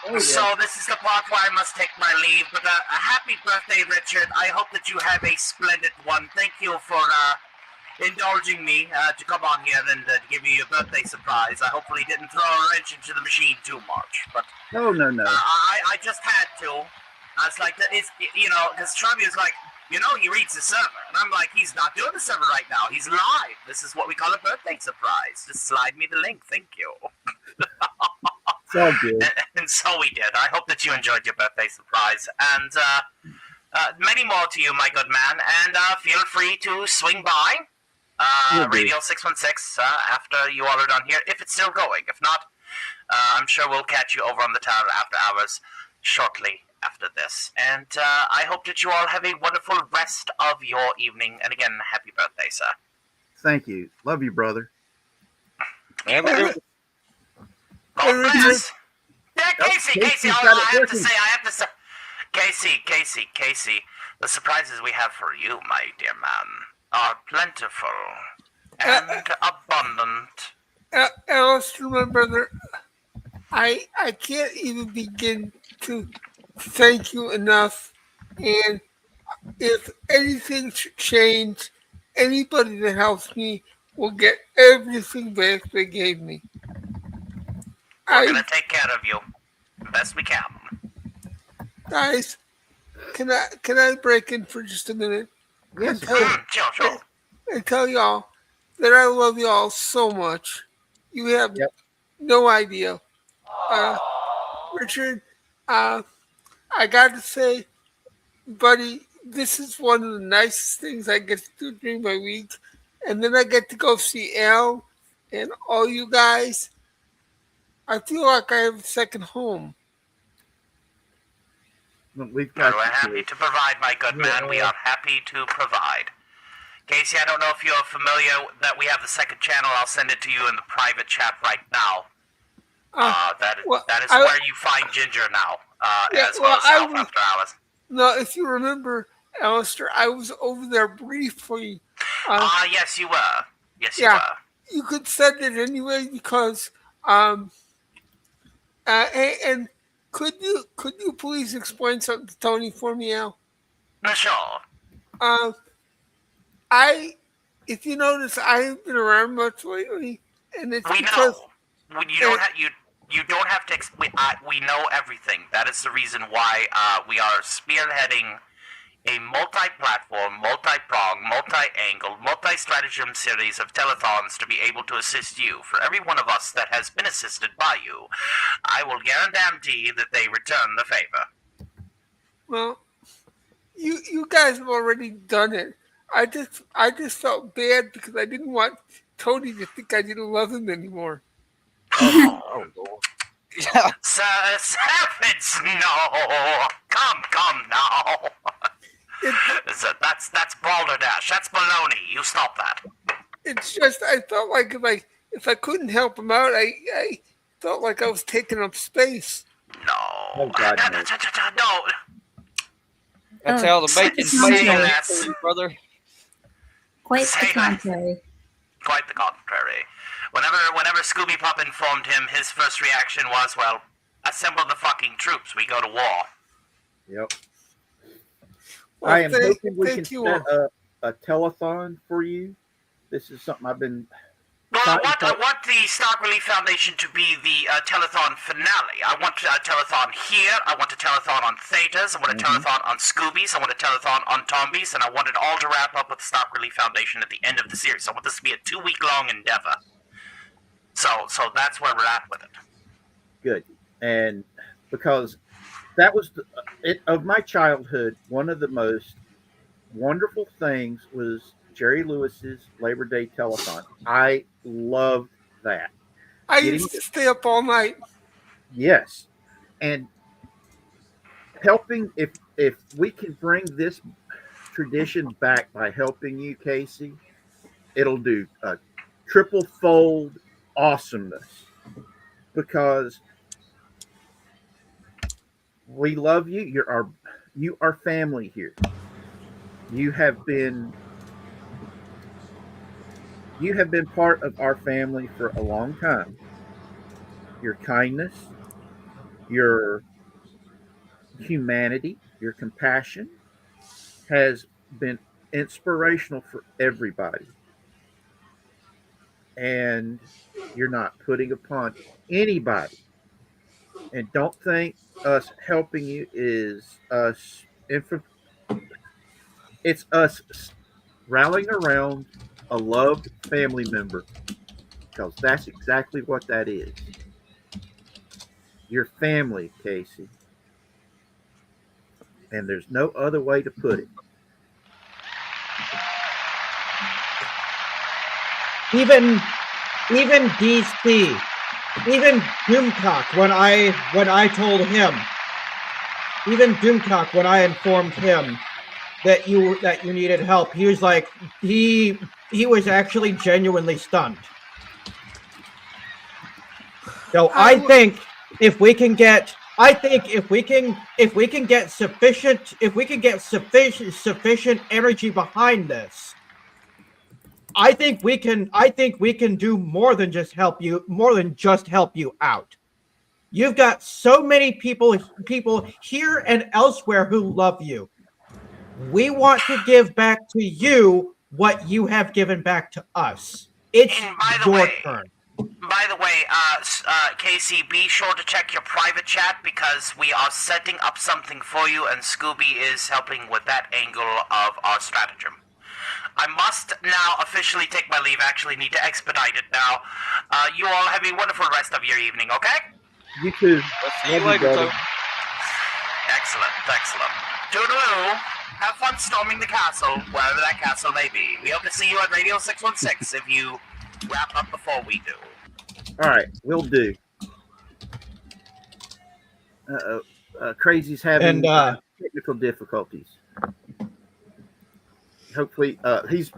Oh, yeah. So this is the part where I must take my leave. But a happy birthday, Richard. I hope that you have a splendid one. Thank you for indulging me to come on here and give you a birthday surprise. I hopefully didn't throw a wrench into the machine too much, but No. I just had to. I was like, it's, you know, because Trump is like, you know, he reads the server, and I'm like, he's not doing the server right now. He's live. This is what we call a birthday surprise. Just slide me the link. Thank you. It's all good. And so we did. I hope that you enjoyed your birthday surprise, and many more to you, my good man. And feel free to swing by. Radio 616 after you all are done here, if it's still going. If not, I'm sure we'll catch you over on the Tower After Hours shortly after this. And I hope that you all have a wonderful rest of your evening. And again, happy birthday, sir. Thank you. Love you, brother. God bless. Yeah, Casey, Casey's all got I it have working. to say, Casey, the surprises we have for you, my dear man, are plentiful and abundant. Alistair, my brother, I can't even begin to thank you enough. And if anything should change, anybody that helps me will get everything back they gave me. We're gonna take care of you best we can. Guys, can I break in for just a minute? Yes, Sure. And tell y'all that I love y'all so much. You have no idea. Richard, I gotta say, buddy, this is one of the nicest things I get to do during my week. And then I get to go see Al and all you guys. I feel like I have a second home. We've got We're happy to provide, my good man. We are happy to provide. Casey, I don't know if you're familiar that we have the second channel. I'll send it to you in the private chat right now. That is where you find Ginger now, as well as Self After Hours. No, if you remember, Alistair, I was over there briefly. Yes, you were. Yes, you were. You could send it anyway because, and could you please explain something to Tony for me, Al? Sure. If you notice, I haven't been around much lately, and it's because you don't have to. We know everything. That is the reason why we are spearheading a multi-platform, multi-prong, multi-angle, multi-stratagem series of telethons to be able to assist you. For every one of us that has been assisted by you, I will guarantee that they return the favor. Well, you guys have already done it. I just felt bad because I didn't want Tony to think I didn't love him anymore. Sir Savage, no. Come now. That's balderdash. That's baloney. You stop that. It's just I felt like if I couldn't help him out, I felt like I was taking up space. No. Oh, God, no. No. That's how the bacon's made, brother. Quite the contrary. Quite the contrary. Whenever Scooby Pup informed him, his first reaction was, well, assemble the fucking troops. We go to war. Yep. Well, I am hoping we can set a telethon for you. This is something I've been... Well, I want the Stock Relief Foundation to be the telethon finale. I want a telethon here. I want a telethon on Thetas. I want a telethon on Scoobies. I want a telethon on Tombies. And I want it all to wrap up with the Stock Relief Foundation at the end of the series. I want this to be a 2-week-long endeavor. So that's where we're at with it. Good. And because that was of my childhood, one of the most wonderful things was Jerry Lewis's Labor Day telethon. I loved that. I used to stay up all night. Yes. And helping, if we can bring this tradition back by helping you, Casey, it'll do a triple fold awesomeness, because we love you. You are family here. You have been part of our family for a long time. Your kindness, your humanity, your compassion has been inspirational for everybody. And you're not putting upon anybody. And don't think us helping you is us. It's us rallying around a loved family member, because that's exactly what that is. Your family, Casey. And there's no other way to put it. Even DC, even Doomcock, when I told him, even Doomcock, when I informed him that you needed help, he was like, he was actually genuinely stunned. So I think if we can get sufficient energy behind this, I think we can do more than just help you out. You've got so many people here and elsewhere who love you. We want to give back to you what you have given back to us. It's And by the your way, turn. Casey, be sure to check your private chat because we are setting up something for you, and Scooby is helping with that angle of our stratagem. I must now officially take my leave. I actually need to expedite it now. You all have a wonderful rest of your evening, okay? You too. See you Love later, brother. Toad. Excellent, excellent. Toodaloo. Have fun storming the castle, wherever that castle may be. We hope to see you at Radio 616 if you wrap up before we do. All right, we'll do. Crazy's having technical difficulties. Hopefully, he's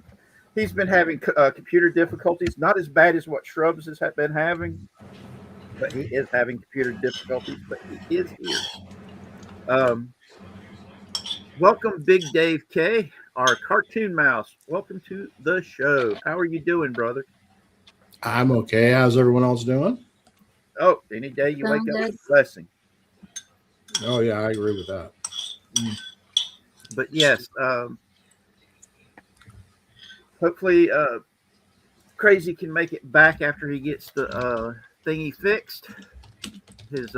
been having computer difficulties. Not as bad as what Shrubs has been having, but he is having computer difficulties. But he is here. Welcome, Big Dave K, our cartoon mouse. Welcome to the show. How are you doing, brother? I'm okay. How's everyone else doing? Oh, any day you wake up with a blessing. Oh, yeah, I agree with that. But yes, hopefully Crazy can make it back after he gets the thingy fixed. His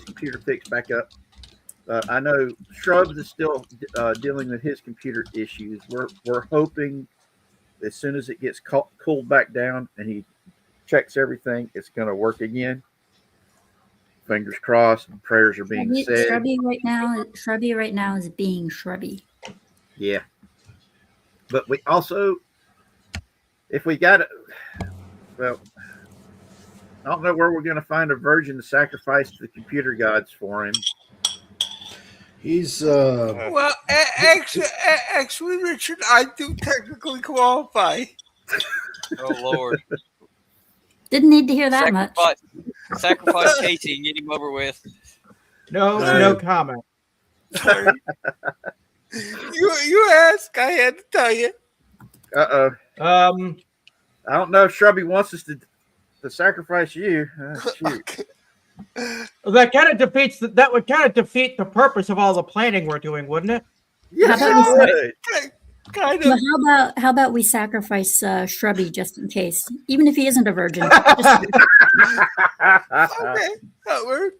computer fixed back up. I know Shrubs is still dealing with his computer issues. We're hoping as soon as it gets cooled back down and he checks everything, it's going to work again. Fingers crossed. And prayers are being said. Shrubby right now is being shrubby. Yeah, but we also, if we got it, well, I don't know where we're going to find a virgin to sacrifice to the computer gods for him. He's Well, actually, Richard, I do technically qualify. Oh Lord! Didn't need to hear that much. Sacrifice Casey and get him over with. No comment. Sorry. You asked, I had to tell you. I don't know if Shrubby wants us to sacrifice you. Shoot. That kind of defeats that would kind of defeat the purpose of all the planning we're doing, wouldn't it? Yes, How about it would. Kind Well, of. how about we sacrifice Shrubby just in case, even if he isn't a virgin. Just, Okay, that worked.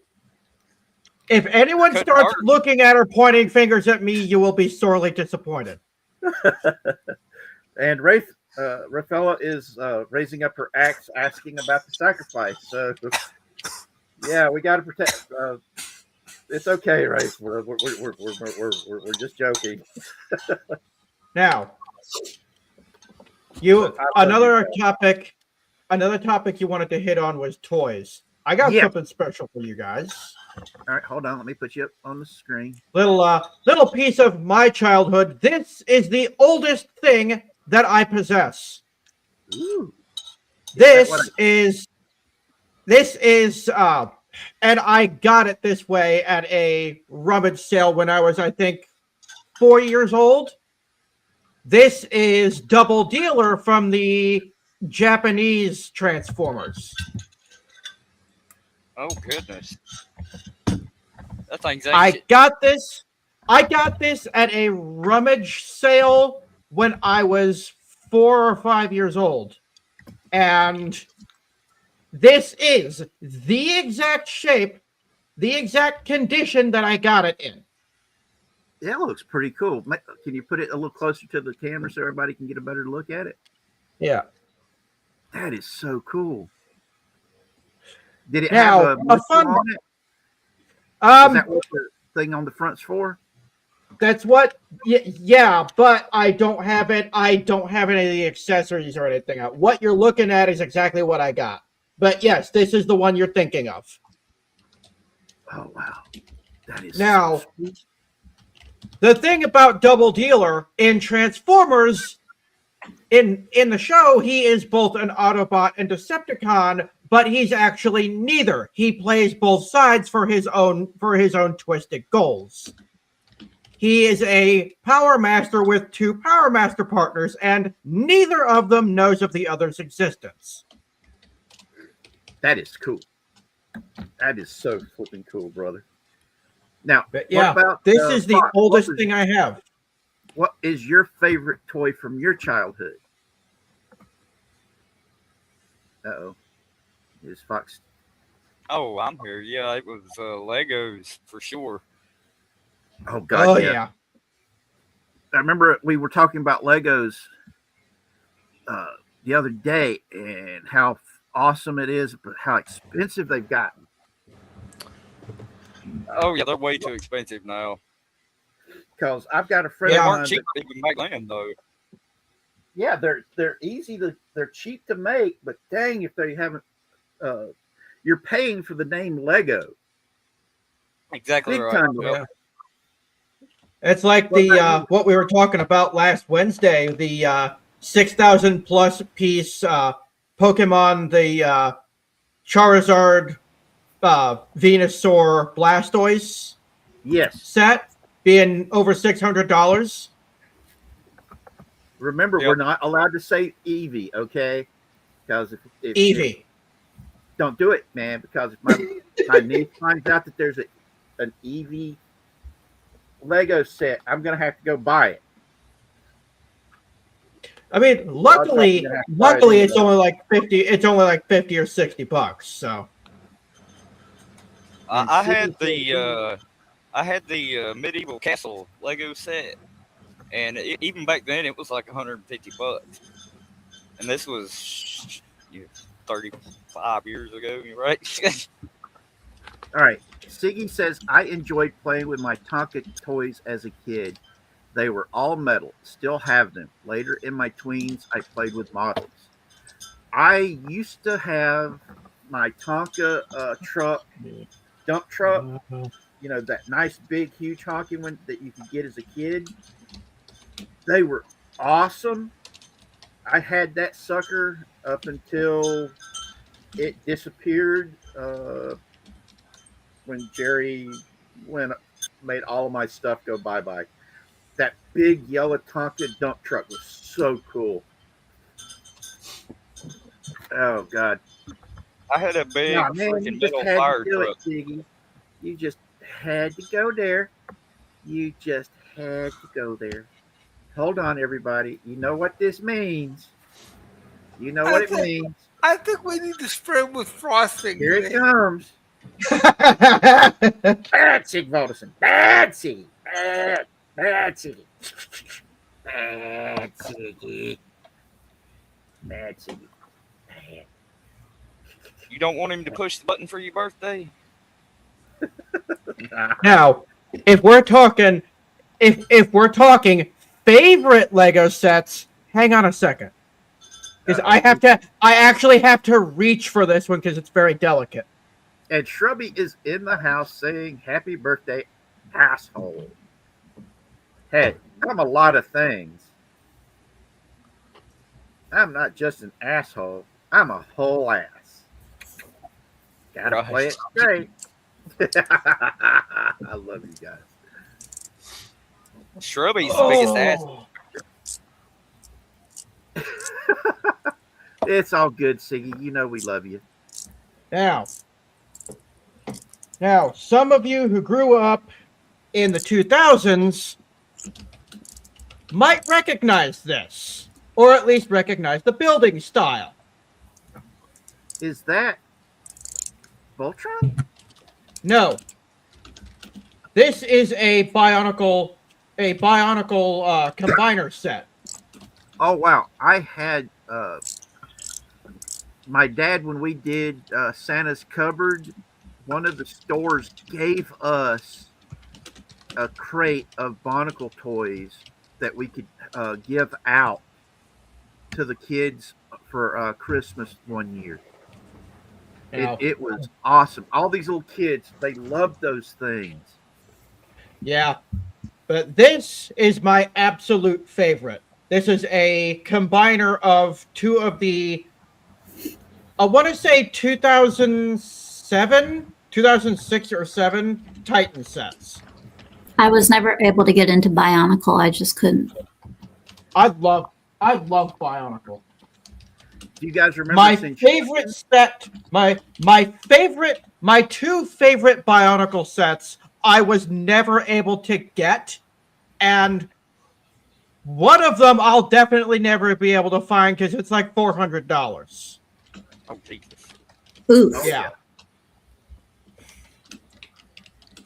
If anyone Good starts art. looking at or pointing fingers at me, you will be sorely disappointed. And Rafaela is raising up her axe, asking about the sacrifice. So, yeah, we got to protect. It's okay, Rafe. We're just joking. Now, another topic you wanted to hit on was toys. I got something special for you guys. All right, hold on. Let me put you up on the screen. Little piece of my childhood. This is the oldest thing that I possess. Ooh. This is, and I got it this way at a rummage sale when I was, I think, 4 years old. This is Double Dealer from the Japanese Transformers. Oh goodness! That thing's I got this at a rummage sale when I was 4 or 5 years old. And this is the exact shape, the exact condition that I got it in. That looks pretty cool. Can you put it a little closer to the camera so everybody can get a better look at it? Yeah. That is so cool. Did it Now, have a fun on it? Is that what the thing on the front's for? That's what. Yeah, but I don't have it. I don't have any of the accessories or anything. What you're looking at is exactly what I got. But yes, this is the one you're thinking of. Oh wow, that is now. So sweet. The thing about Double Dealer in Transformers, in the show, he is both an Autobot and Decepticon, but he's actually neither. He plays both sides for his own twisted goals. He is a Power Master with two Power Master partners, and neither of them knows of the other's existence. That is cool. That is so flipping cool, brother. Now, But yeah, what about this is the Fox? oldest thing I have. What is your favorite toy from your childhood? Uh-oh. Is Fox? Oh, I'm here. Yeah, it was Legos for sure. Oh God, Oh yeah. yeah. I remember we were talking about Legos the other day and how awesome it is, but how expensive they've gotten. Oh yeah, they're way too expensive now. Because I've got a friend They of weren't mine. cheap even back then though. Yeah, they're easy to they're cheap to make, but dang if they haven't. You're paying for the name Lego. Exactly Big right. time. Yeah. It's like What the about you? what we were talking about last Wednesday, the 6,000 plus piece Pokemon, the Charizard, Venusaur, Blastoise Yes. set being over $600. Remember, Yep. we're not allowed to say Eevee, okay? Because if Eevee. don't do it, man. Because if my niece finds out that there's an Eevee Lego set, I'm gonna have to go buy it. I mean, God's probably luckily, gonna have to buy it it's anyway. only like 50. It's only like $50 or $60. So And I Sydney had the medieval castle Lego set, and even back then it was like $150, and this was 35 years ago, right? All right. Siggy says, I enjoyed playing with my Tonka toys as a kid. They were all metal. Still have them. Later in my tweens, I played with models. I used to have my Tonka dump truck, you know, that nice, big, huge honking one that you could get as a kid. They were awesome. I had that sucker up until it disappeared when Jerry made all of my stuff go bye bye. That big yellow Tonka dump truck was so cool. Oh God! I had a big Yeah, man, you freaking just metal had fire to do it, truck. Ziggy. You just had to go there. You just had to go there. Hold on, everybody. You know what this means. You know what it means. I think we need to spray with frosting. Here it today. comes. Bad Sig Volderson. Bad Siggy. Bad Siggy. Bad Siggy. Bad Siggy. Bad. You don't want him to push the button for your birthday? now, if we're talking favorite Lego sets, hang on a second. Because I actually have to reach for this one because it's very delicate. And Shrubby is in the house saying, Happy birthday, asshole. Hey, I'm a lot of things. I'm not just an asshole. I'm a whole ass. Gotta Right. play it straight. I love you guys. Shrubby's the biggest ass. It's all good, Siggy. You know we love you. Now, some of you who grew up in the 2000s might recognize this, or at least recognize the building style. Is that Voltron? No. This is a Bionicle combiner set. Oh wow! I had my dad when we did Santa's Cupboard. One of the stores gave us a crate of Bionicle toys that we could give out to the kids for Christmas one year. It was awesome. All these little kids, they loved those things. Yeah. But this is my absolute favorite. This is a combiner of two of the, I want to say 2007, 2006 or 7 Titan sets. I was never able to get into Bionicle. I just couldn't. I love Bionicle. Do you guys remember My seeing favorite set, my favorite My two favorite Bionicle sets I was never able to get, and one of them I'll definitely never be able to find because it's like $400. Oh Jesus. Oof. Oh, Yeah.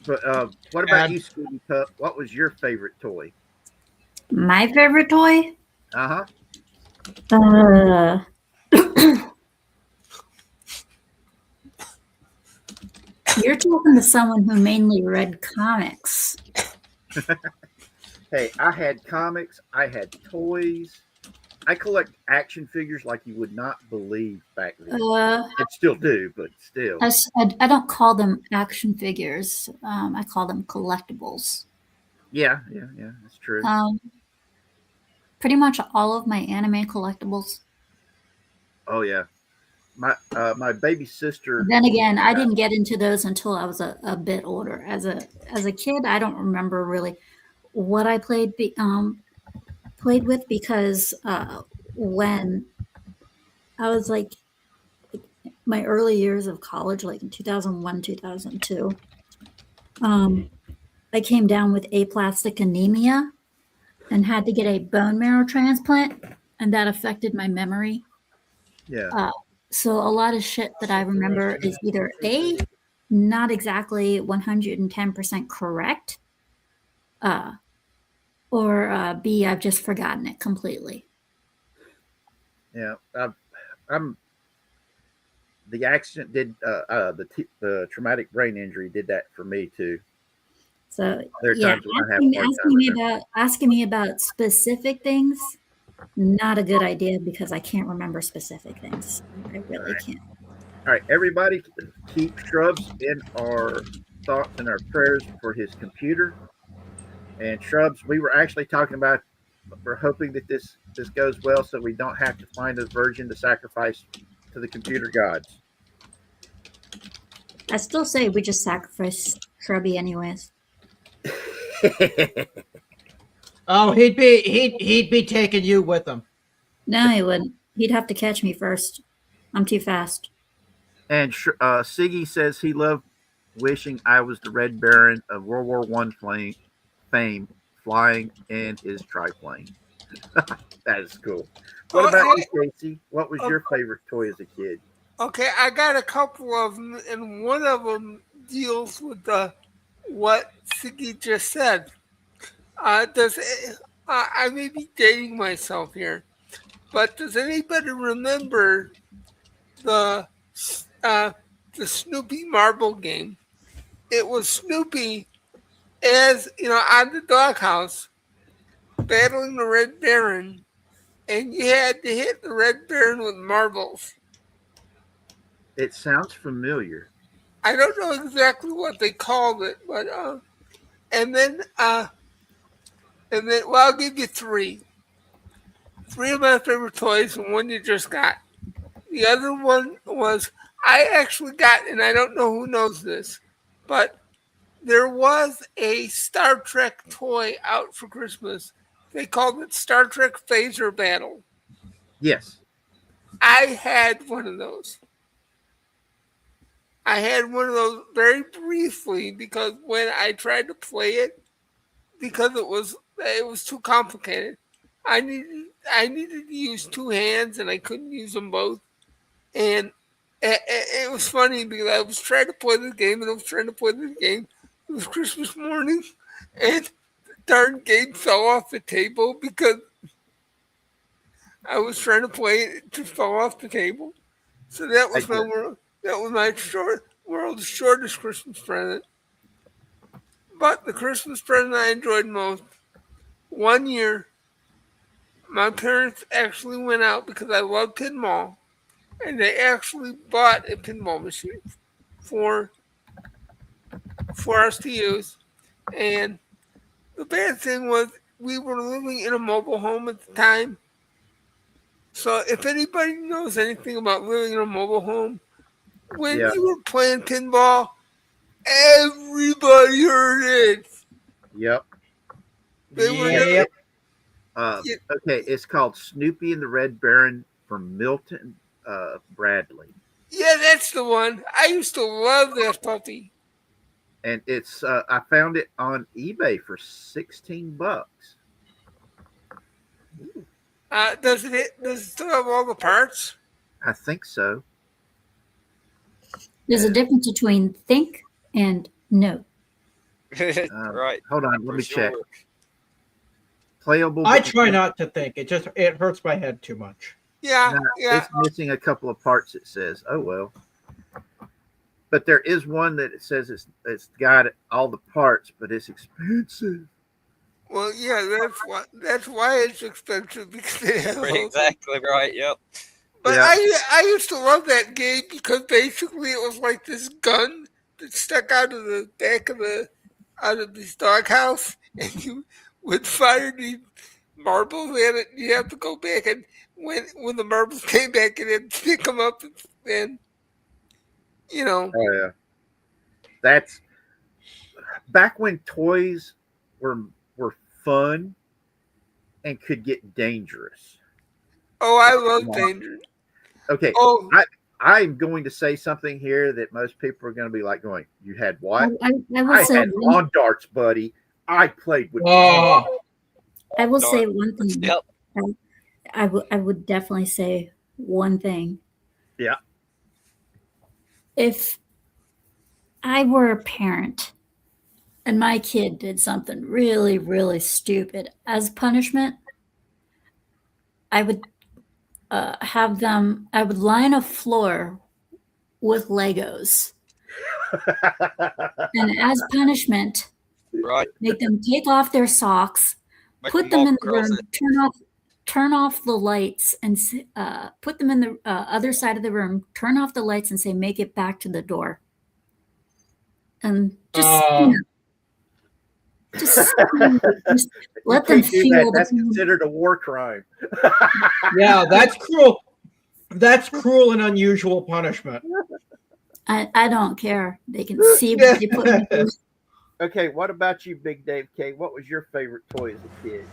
But what about And you, Scooby Pup? What was your favorite toy? My favorite toy? Uh huh. Uh, you're talking to someone who mainly read comics. Hey, I had comics. I had toys. I collect action figures like you would not believe back then. Uh, And still do, but still. I don't call them action figures. I call them collectibles. Yeah, that's true. Um, pretty much all of my anime collectibles. Oh yeah, my baby sister. Then again, I didn't get into those until I was a bit older. As a kid, I don't remember really what I played with because when I was like my early years of college, like in 2001, 2002, I came down with aplastic anemia and had to get a bone marrow transplant, and that affected my memory. Yeah, Uh, so a lot of shit that I remember is either A, not exactly 110% correct, uh, or B, I've just forgotten it completely. yeah. I'm the accident did the traumatic brain injury did that for me too. So There are yeah, times when I have a hard time. asking me about specific things, not a good idea because I can't remember specific things. I really can't. All right, everybody, keep Shrubs in our thoughts and our prayers for his computer. And Shrubs, we were actually talking about. We're hoping that this goes well, so we don't have to find a virgin to sacrifice to the computer gods. I still say we just sacrifice Shrubby anyways. oh, he'd be taking you with him. No, he wouldn't. He'd have to catch me first. I'm too fast. And Siggy says he loved wishing I was the Red Baron of World War One fame, flying in his triplane. That is cool. What about you, Casey? What was your favorite toy as a kid? Okay, I got a couple of them, and one of them deals with what Siggy just said. I may be dating myself here, but does anybody remember the uh, the Snoopy marble game? It was Snoopy as on the doghouse battling the Red Baron, and you had to hit the Red Baron with marbles. It sounds familiar. I don't know exactly what they called it, but and then well, I'll give you three. Three of my favorite toys, and one you just got. The other one was I actually got, and I don't know who knows this, but there was a Star Trek toy out for Christmas. They called it Star Trek Phaser Battle. Yes. I had one of those. I had one of those very briefly because when I tried to play it, because it was too complicated. I needed to use two hands and I couldn't use them both. And it was funny because I was trying to play the game and I was trying to play the game. It was Christmas morning and the darn game fell off the table because I was trying to play it. It just fell off the table. So that was my world. That was my world's shortest Christmas present. But the Christmas present I enjoyed most. One year, my parents actually went out because I love pinball, and they actually bought a pinball machine for us to use. And the bad thing was we were living in a mobile home at the time. So if anybody knows anything about living in a mobile home, when you were playing pinball, everybody heard it. Yep. They were Okay, it's called Snoopy and the Red Baron from Milton Bradley. Yeah, that's the one. I used to love that puppy. And it's I found it on eBay for $16. Does it still have all the parts? I think so. There's a difference between think and know. Right. Hold on, let For me check. sure. Playable. I try not to think. It hurts my head too much. Yeah, No, yeah. it's missing a couple of parts. It says, "Oh well," but there is one that it says it's got all the parts, but it's expensive. Well, yeah, that's why it's expensive because they have all. Exactly right. Yep. But Yeah. I used to love that game because basically it was like this gun that stuck out of the back of this doghouse, and you would fire these marbles at it. You have to go back, and when the marbles came back, and then pick them up, and you know. Oh yeah. That's back when toys were fun and could get dangerous. Oh, I love danger. Okay, Oh, I'm going to say something here that most people are going to be like going, "You had what?" I will I say had lawn darts, buddy. I played with. Oh, I will Darn. say one thing. Yep. I would definitely say one thing. Yeah. If I were a parent and my kid did something really, really stupid as punishment, I would I would line a floor with Legos. And as punishment, Right. make them take off their socks, Make put them them walk in the across room, it. turn off the lights, and put them in the other side of the room. Turn off the lights and say, "Make it back to the door." And just just let them can't do feel that. the That's pain. considered a war crime. yeah, that's cruel. That's cruel and unusual punishment. I don't care. They can see what they put me through. Okay, what about you, Big Dave K? What was your favorite toy as a kid?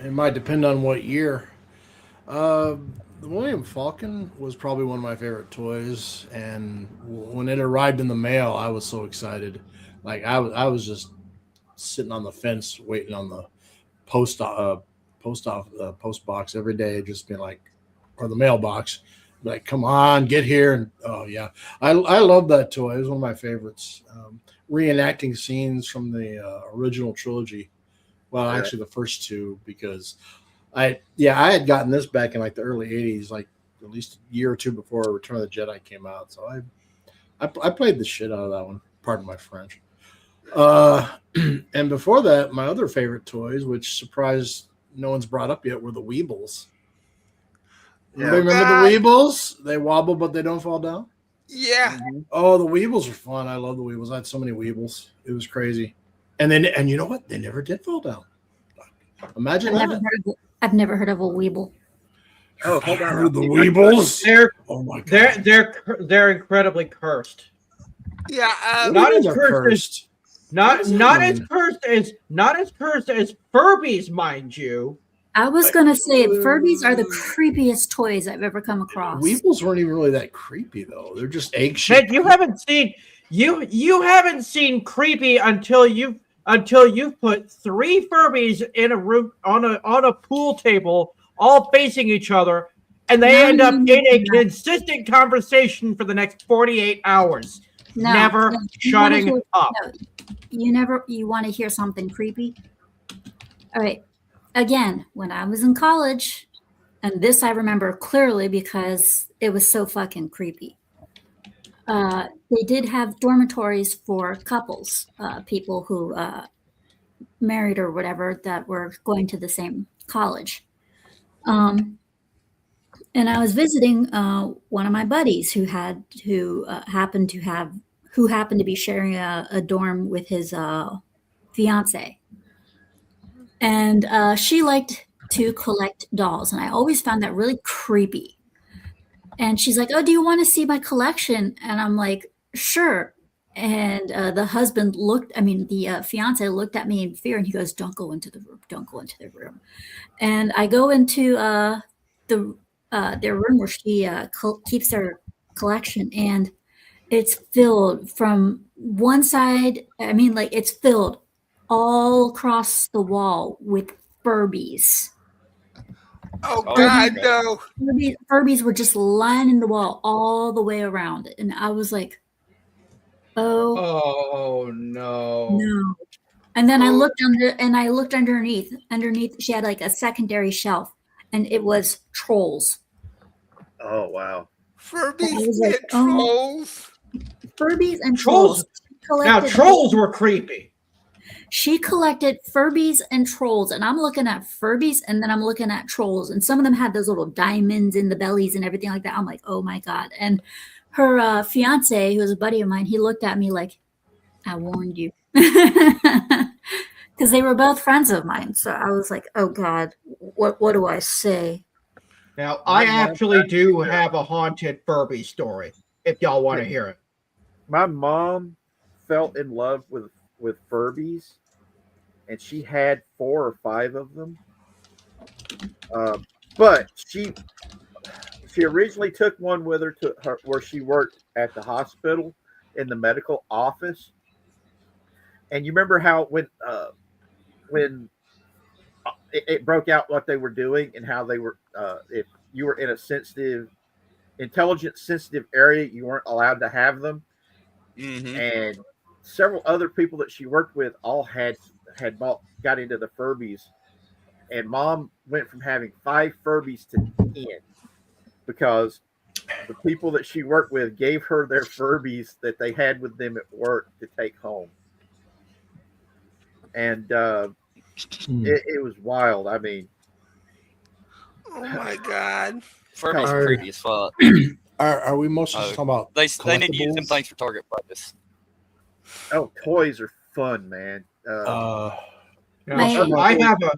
It might depend on what year. The Millennium Falcon was probably one of my favorite toys, and when it arrived in the mail, I was so excited. Like I was just sitting on the fence waiting on the post box every day, just being like, or the mailbox, like, come on, get here. And oh yeah, I love that toy. It was one of my favorites. Reenacting scenes from the original trilogy. Well, Yeah. actually the first two, because I had gotten this back in like the early 80s, like at least a year or two before Return of the Jedi came out. So I played the shit out of that one. Pardon my French. And before that, my other favorite toys, which surprised no one's brought up yet, were the Weebles. Yeah. Anybody remember the Weebles? They wobble, but they don't fall down. yeah. Oh, the Weebles were fun. I love the Weebles. I had so many Weebles. It was crazy. And you know what? They never did fall down. Imagine that. I've never heard of a Weeble. Oh, hold on. Heard the Weebles. Oh my god. They're incredibly cursed. Yeah. Not as They're cursed. Not as cursed as Furbies, mind you. I was gonna say Furbies are the creepiest toys I've ever come across. Weebles weren't even really that creepy though. They're just egg Ted, shaped. you haven't seen creepy until you've put 3 Furbies in a room on a pool table, all facing each other, and they end up in a consistent conversation for the next 48 hours, never shutting up. No, you want to hear something creepy? All right. Again, when I was in college, and this I remember clearly because it was so fucking creepy. They did have dormitories for couples, people who married or whatever that were going to the same college. And I was visiting one of my buddies who happened to be sharing a dorm with his fiance. And she liked to collect dolls, and I always found that really creepy. And she's like, "Oh, do you want to see my collection?" And I'm like, "Sure." And the fiance looked at me in fear, and he goes, "Don't go into the room. Don't go into the room." And I go into their room where she keeps her collection, and it's filled from one side. I mean, like it's filled all across the wall with Furbies. Oh Oh, God, okay. no! Furbies were just lining the wall all the way around it, and I was like, "Oh Oh no. no!" And then I Oh, looked underneath. Underneath, she had like a secondary shelf, and it was trolls. Oh wow. Furbies I was like, and "Oh, trolls. Furbies and Trolls. trolls." Now trolls were creepy. She collected Furbies and trolls, and I'm looking at Furbies, and then I'm looking at trolls, and some of them had those little diamonds in the bellies and everything like that. I'm like, oh my god! And her fiance, who was a buddy of mine, he looked at me like, I warned you, because they were both friends of mine. So I was like, oh god, what do I say? Now My I mom actually do actually, have a haunted Furby story. If y'all want to hear it. my mom fell in love with Furbies, and she had 4 or 5 of them. But she originally took one with her to her where she worked at the hospital in the medical office. And you remember how when it broke out what they were doing and how they were if you were in a intelligent sensitive area, you weren't allowed to have them. Mm-hmm. And several other people that she worked with all got into the Furbies, and mom went from having 5 Furbies to 10 because the people that she worked with gave her their Furbies that they had with them at work to take home. And it was wild. I mean, Oh my God! Furby's Are- creepy as fuck. Are we mostly Oh, just talking about They need to use them collectibles? things for target practice. oh, toys are fun, man. Now, My-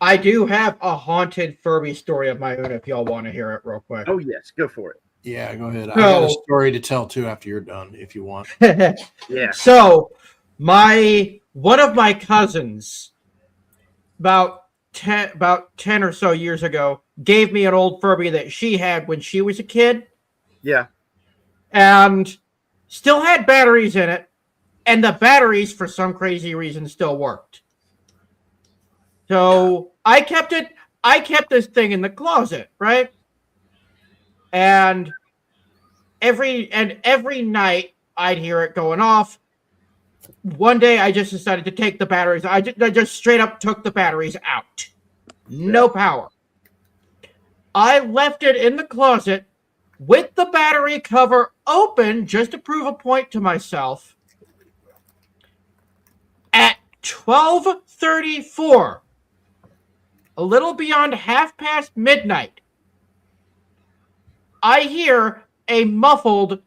I do have a haunted Furby story of my own. If y'all want to hear it, real quick. Oh yes, go for it. Yeah, go ahead. I got a So- story to tell too after you're done, if you want. Yeah. So one of my cousins about 10 or so years ago gave me an old Furby that she had when she was a kid Yeah. and still had batteries in it, and the batteries for some crazy reason still worked. So I kept this thing in the closet, right? And every night I'd hear it going off. One day I just decided to take the batteries. I just straight up took the batteries out. No power. I left it in the closet with the battery cover open just to prove a point to myself. At 12:34, a little beyond midnight, I hear a muffled,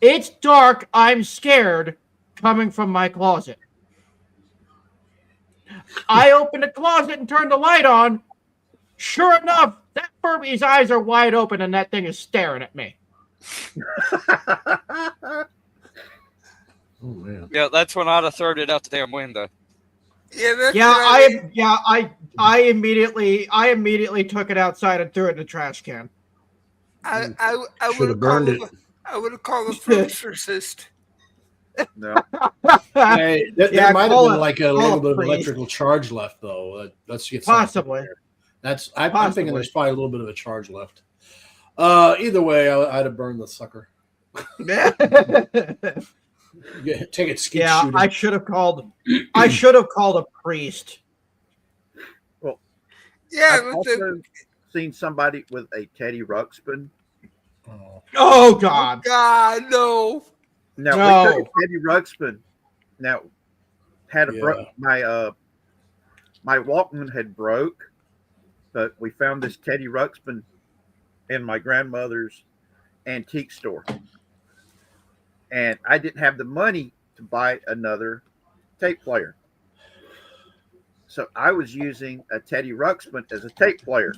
"It's dark, I'm scared," coming from my closet. I open the closet and turn the light on. Sure enough, that Furby's eyes are wide open and that thing is staring at me. Oh man. Yeah, that's when I'd have thrown it out the damn window. Yeah, that's Yeah, right. I immediately took it outside and threw it in the trash can. I Should would have burned it. I would have called the exorcist. No. Hey, there Yeah, might have call been it- like a call little it bit of priest. electrical charge left, though. Let's get something Possibly. there. I'm Possibly. thinking there's probably a little bit of a charge left. Either way, I'd have burned the sucker. Take it skeet Yeah, shooting. I should have called a priest. Yeah, I've with also the seen somebody with a Teddy Ruxpin. Oh. Oh God. God, no. Now No. we took a Teddy Ruxpin. Now had a Yeah. my Walkman had broke, but we found this Teddy Ruxpin in my grandmother's antique store, and I didn't have the money to buy another tape player, so I was using a Teddy Ruxpin as a tape player.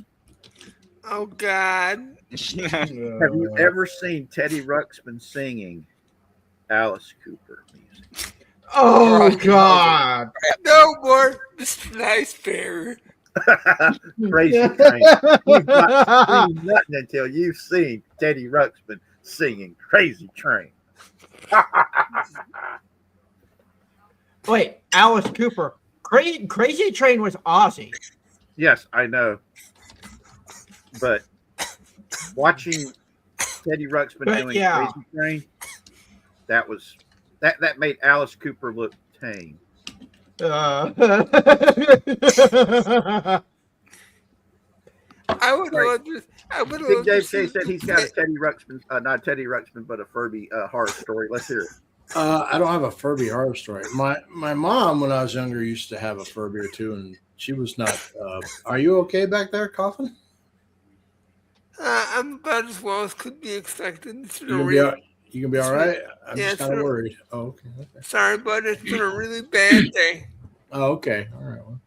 Oh God. Have you ever seen Teddy Ruxpin singing Alice Cooper music? Oh Right. God. No more Mr. Nice Bear. Crazy Train. You've not seen nothing until you've seen Teddy Ruxpin singing Crazy Train. Wait, Alice Cooper. Crazy Train was Aussie. Yes, I know. But watching Teddy Ruxpin But doing yeah. Crazy Train, that made Alice Cooper look tame. I would Right. love to. I would Big love Dave to K see said he's got a Teddy Ruxpin, not Teddy Ruxpin, but a Furby horror story. Let's hear it. I don't have a Furby horror story. My mom, when I was younger, used to have a Furby or two, and she was not. Are you okay back there, coughing? I'm about as well as could be expected. It's been You a gonna be really, all, you gonna be all right? I'm yeah, just it's kind of been a- worried. Oh, okay. sorry, but it's been a really bad day. Oh, okay. All right. Well,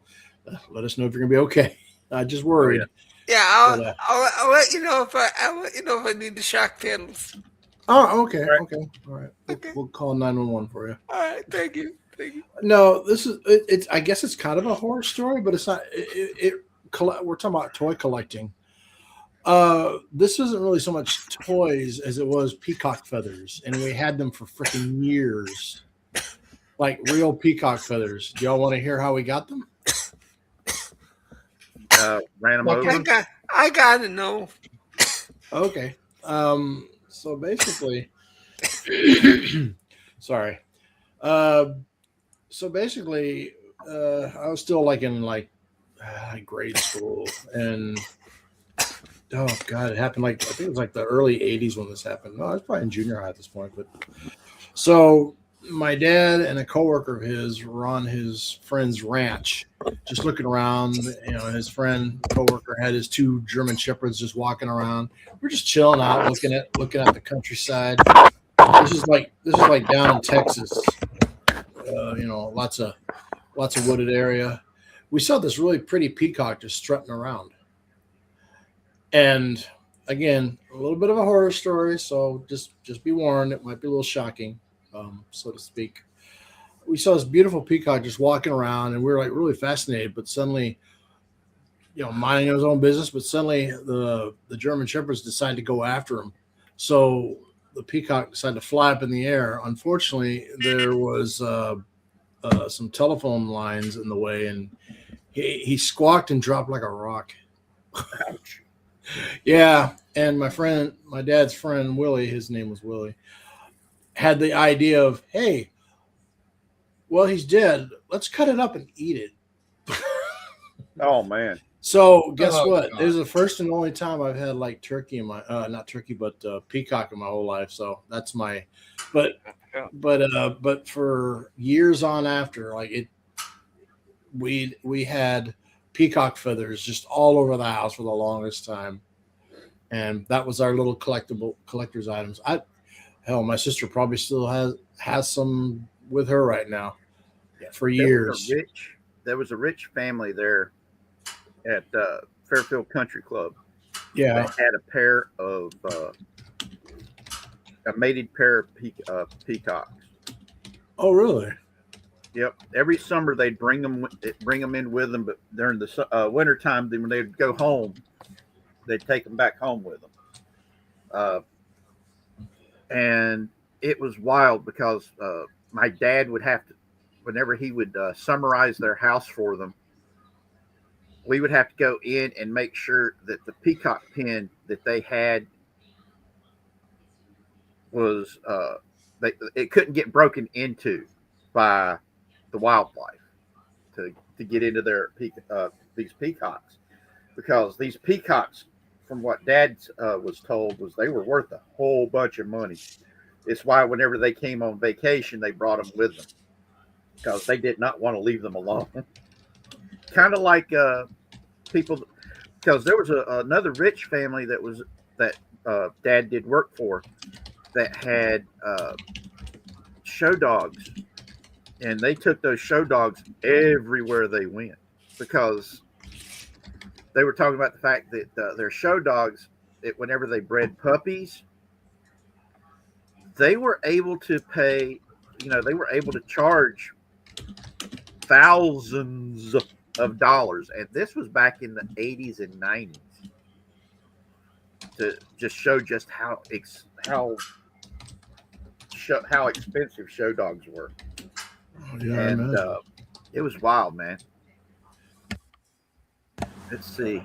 let us know if you're gonna be okay. I just Oh, worried. yeah. Yeah, But, I'll let you know if I need the shock paddles. oh, okay. Right. Okay. All right. Okay. We'll call 911 for you. All right, thank you. No, this is it's. I guess it's kind of a horror story, but it's not. We're talking about toy collecting. This isn't really so much toys as it was peacock feathers, and we had them for freaking years, like real peacock feathers. Do y'all want to hear how we got them? Ran them Okay. over. I gotta know. Okay. So basically, sorry. So basically, I was still like in grade school, and oh god, it happened I think it was like the early '80s when this happened. No, I was probably in junior high at this point. But so my dad and a coworker of his were on his friend's ranch, just looking around. You know, his coworker had his 2 German shepherds just walking around. We're just chilling out, looking at the countryside. This is like down in Texas. Lots of wooded area. We saw this really pretty peacock just strutting around. And again, a little bit of a horror story, so just be warned, it might be a little shocking, so to speak. We saw this beautiful peacock just walking around, and we were like really fascinated. But suddenly, minding his own business, but suddenly the German shepherds decided to go after him. So the peacock decided to fly up in the air. Unfortunately, there was some telephone lines in the way, and he squawked and dropped like a rock. Ouch. Yeah, and my dad's friend Willie, his name was Willie, had the idea of, hey, well, he's dead. Let's cut it up and eat it. Oh man. So guess what? God. It was the first and only time I've had like turkey in my not turkey, but peacock in my whole life. So that's my, but for years on after, like it, we had peacock feathers just all over the house for the longest time, and that was our little collector's items. My sister probably still has some with her right now. For years. There was a rich family there at Fairfield Country Club. Yeah, They had a mated pair of peacocks. Oh, really? Yep. Every summer they'd bring them in with them, but during the wintertime, then when they'd go home, they'd take them back home with them. And it was wild because my dad would have to, whenever he would summarize their house for them, we would have to go in and make sure that the peacock pen that they had was it couldn't get broken into by the wildlife to get into their these peacocks, because these peacocks, from what Dad was told, was they were worth a whole bunch of money. It's why whenever they came on vacation, they brought them with them, because they did not want to leave them alone. Kind of like people, because there was another rich family that Dad did work for, that had show dogs, and they took those show dogs everywhere they went, because they were talking about the fact that their show dogs, whenever they bred puppies, they were able to pay, they were able to charge thousands of dollars, and this was back in the 80s and 90s to just show just how expensive show dogs were. Oh, yeah, I And imagine. it was wild, man. Let's see.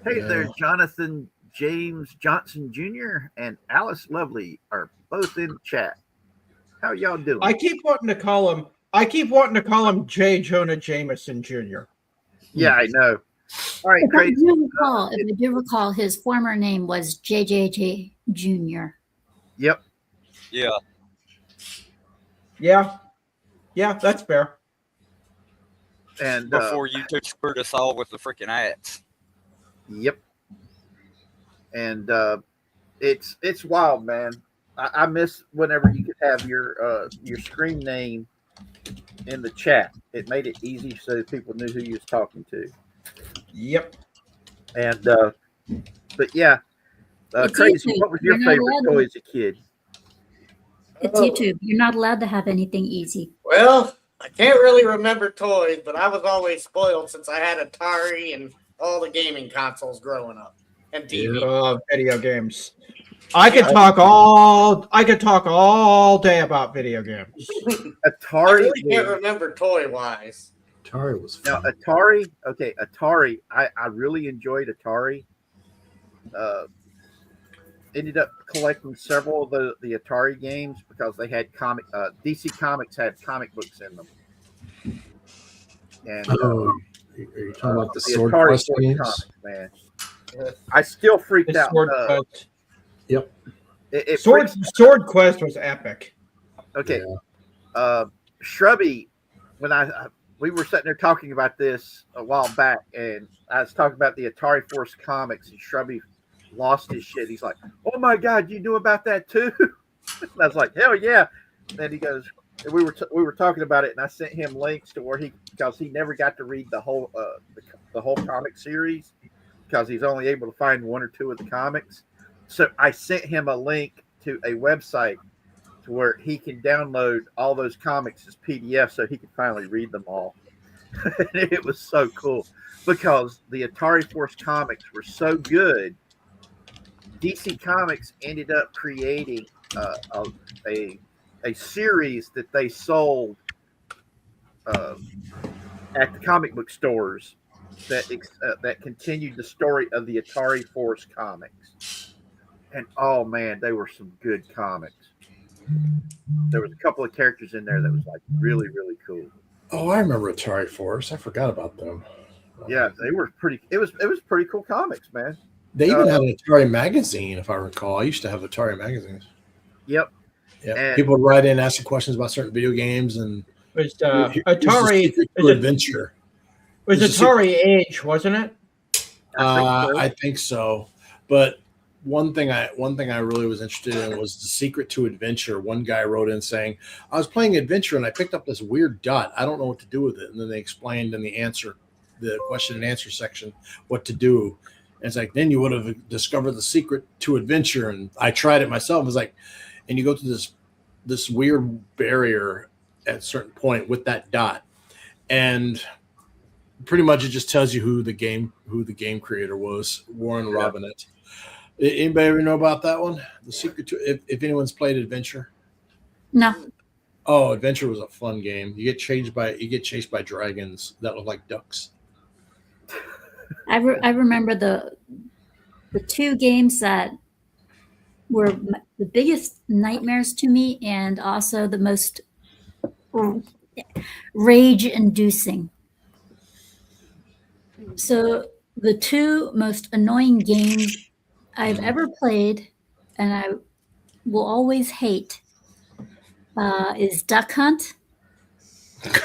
Hey Yeah. there, Jonathan James Johnson Jr. and Alice Lovely are both in chat. How y'all doing? I keep wanting to call him J. Jonah Jameson Jr. Yeah, I know. All right, If I crazy. do recall, his former name was JJJ Jr. Yep. Yeah. Yeah, that's fair. And Before you two screwed us all with the freaking ads. yep. And it's wild, man. I miss whenever you could have your screen name in the chat. It made it easy so people knew who you was talking to. Yep. And but yeah, It's crazy. YouTube. What was your You're not favorite allowed toy to- as a kid? It's YouTube. You're not allowed to have anything easy. Well, I can't really remember toys, but I was always spoiled since I had Atari and all the gaming consoles growing up and TV. Video games. I could talk all day about video games. I Atari. really can't remember toy wise. Atari was Now fun. Atari. Okay, Atari. I really enjoyed Atari. Ended up collecting several of the Atari games because they had DC Comics had comic books in them. And Oh, are you talking about the Sword Atari Quest Force games? comics, man. I still freaked The out. Sword Quest. Yep. It Sword Quest was epic. Okay. Yeah. Shrubby, when we were sitting there talking about this a while back, and I was talking about the Atari Force comics, and Shrubby lost his shit. He's like, "Oh my god, you knew about that too?" And I was like, "Hell yeah!" And he goes, and we were talking about it, and I sent him links to where because he never got to read the whole comic series because he's only able to find one or two of the comics. So I sent him a link to a website to where he can download all those comics as PDF so he can finally read them all. It was so cool because the Atari Force comics were so good. DC Comics ended up creating a series that they sold at the comic book stores that continued the story of the Atari Force comics. And oh man, they were some good comics. There was a couple of characters in there that was like really, really cool. Oh, I remember Atari Force. I forgot about them. Yeah, they were pretty. It was pretty cool comics, man. They even had an Atari magazine, if I recall. I used to have Atari magazines. Yep. Yeah, And- people would write in asking questions about certain video games and It was here's the Atari. secret to adventure. It was Here's the Atari Age, wasn't it? I think so. But one thing I really was interested in was the secret to adventure. One guy wrote in saying, "I was playing adventure and I picked up this weird dot. I don't know what to do with it." And then they explained in the question and answer section, what to do. And it's like, then you would have discovered the secret to adventure. And I tried it myself. It was like, and you go through this weird barrier at a certain point with that dot, and pretty much it just tells you who the game creator was, Warren Robinett. Anybody ever know about that one? The secret to if anyone's played Adventure. No. Oh, Adventure was a fun game. You get chased by dragons that look like ducks. I remember the two games that were the biggest nightmares to me and also the most rage-inducing. So the two most annoying games I've ever played and I will always hate is Duck Hunt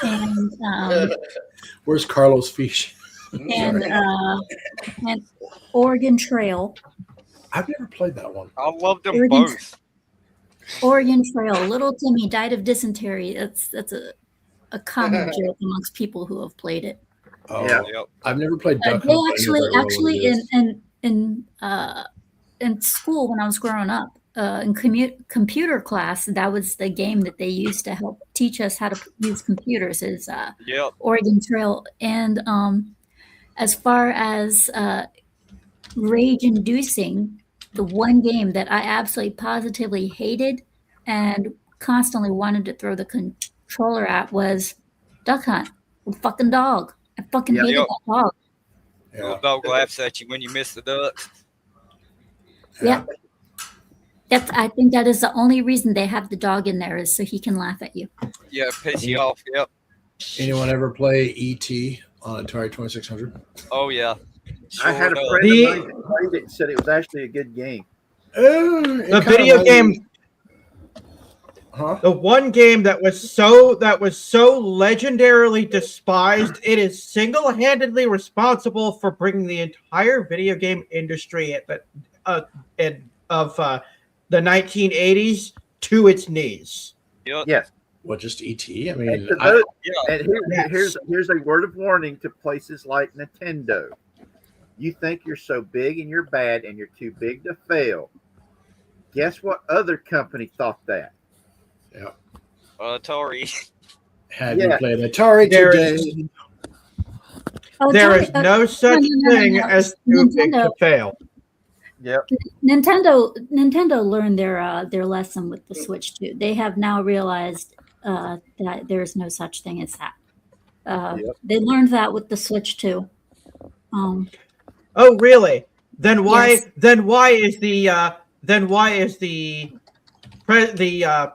and Where's Carlos Fish? and Oregon Trail. I've never played that one. I love them Oregon- both. Oregon Trail. Little Timmy died of dysentery. That's a common joke amongst people who have played it. Oh, Yeah. Yep. I've never played Duck They Hunt. but I know very well what actually it is. in school when I was growing up, in computer class, that was the game that they used to help teach us how to use computers. Is Yep. Oregon Trail. And as far as rage-inducing, the one game that I absolutely positively hated and constantly wanted to throw the controller at was Duck Hunt. The fucking dog. I fucking Yep. hated Yep. that dog. Little dog laughs at you when you miss the ducks. Yeah. I think that is the only reason they have the dog in there, is so he can laugh at you. Yeah, piss you off. Yep. Anyone ever play ET on Atari 2600? Oh yeah. I had a does. friend of mine that played it and said it was actually a good game. The video game, the one game that was so legendarily despised, it is single-handedly responsible for bringing the entire video game industry of the 1980s to its knees. Yep. Yes. What, just ET? I And, mean, to those- and here's a word of warning to places like Nintendo. You think you're so big and you're bad and you're too big to fail. Guess what other company thought that? Yeah. Atari. Have you played Atari today? There is no such thing as too big to fail. Yep. Nintendo learned their lesson with the Switch too. They have now realized that there is no such thing as that. They learned that with the Switch too. Oh, really? Then why? Yes. Then why is the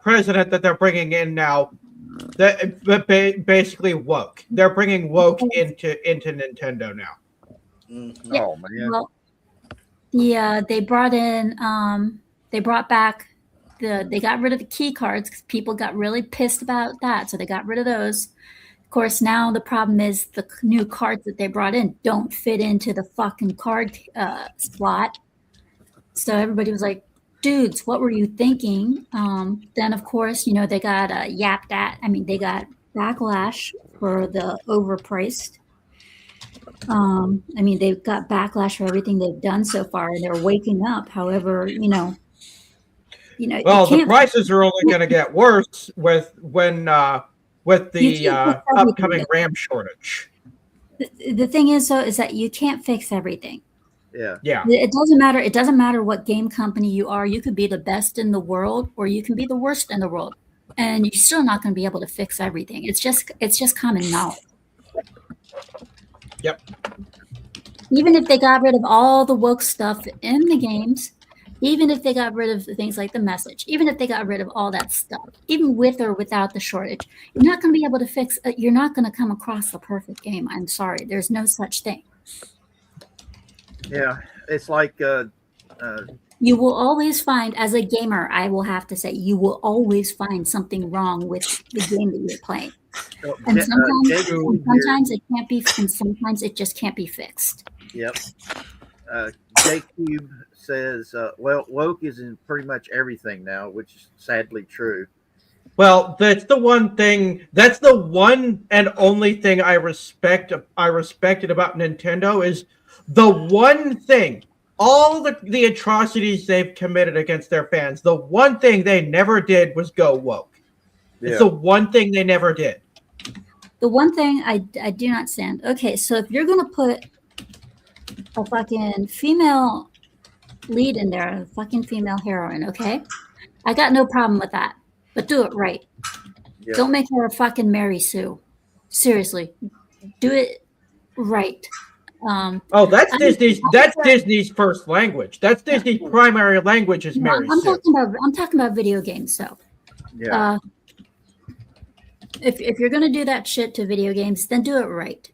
president that they're bringing in now that basically woke? They're bringing woke into Nintendo now. Yeah. Oh man. Well, they brought back they got rid of the key cards because people got really pissed about that, so they got rid of those. Of course, now the problem is the new cards that they brought in don't fit into the fucking card slot. So everybody was like, dudes, what were you thinking? Then, of course, they got yapped at. I mean, they got backlash for the overpriced. I mean, they've got backlash for everything they've done so far, and they're waking up. However, well, the prices are only going to get worse with the upcoming RAM shortage. The thing is, though, is that you can't fix everything. Yeah. It doesn't matter. It doesn't matter what game company you are. You could be the best in the world, or you can be the worst in the world, and you're still not going to be able to fix everything. It's just common knowledge. Yep. Even if they got rid of all the woke stuff in the games, even if they got rid of things like the message, even if they got rid of all that stuff, even with or without the shortage, you're not going to be able to fix. You're not going to come across the perfect game. I'm sorry. There's no such thing. Yeah. It's like you will always find, as a gamer, I will have to say, you will always find something wrong with the game that you're playing. And sometimes it can't be, and sometimes it just can't be fixed. Yep. J-Cube says, woke is in pretty much everything now, which is sadly true. Well, that's the one thing. That's the one and only thing I respected about Nintendo is the one thing. All the atrocities they've committed against their fans, the one thing they never did was go woke. Yeah. It's the one thing they never did. The one thing I do not stand. Okay, so if you're going to put a fucking female lead in there, a fucking female heroine, okay? I got no problem with that. But do it right. Yeah. Don't make her a fucking Mary Sue. Seriously. Do it right. That's Disney's first language. That's Disney's primary language is Mary Sue. I'm talking about video games, though. Yeah. If you're gonna do that shit to video games, then do it right.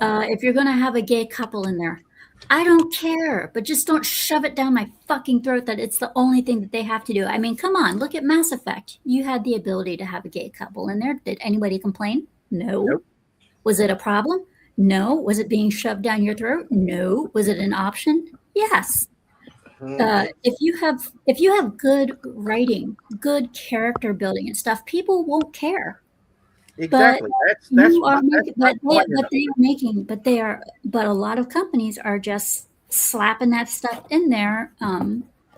If you're gonna have a gay couple in there, I don't care, but just don't shove it down my fucking throat that it's the only thing that they have to do. I mean, come on, look at Mass Effect. You had the ability to have a gay couple in there. Did anybody complain? No. Nope. Was it a problem? No. Was it being shoved down your throat? No. Was it an option? Yes. If you have good writing, good character building and stuff, people won't care. Exactly. But a lot of companies are just slapping that stuff in there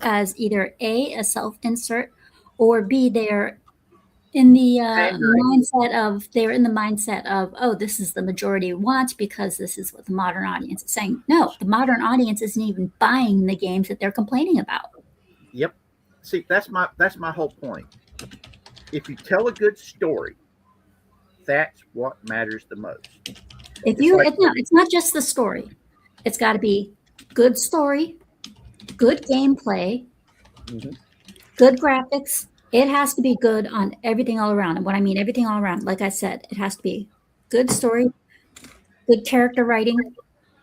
as either a self-insert, or B, they're in the mindset of, oh, this is the majority wants because this is what the modern audience is saying. No, the modern audience isn't even buying the games that they're complaining about. Yep. See, that's my whole point. If you tell a good story, that's what matters the most. It's not just the story. It's got to be good story, good gameplay, good graphics. It has to be good on everything all around. And when I mean everything all around, like I said, it has to be good story, good character writing,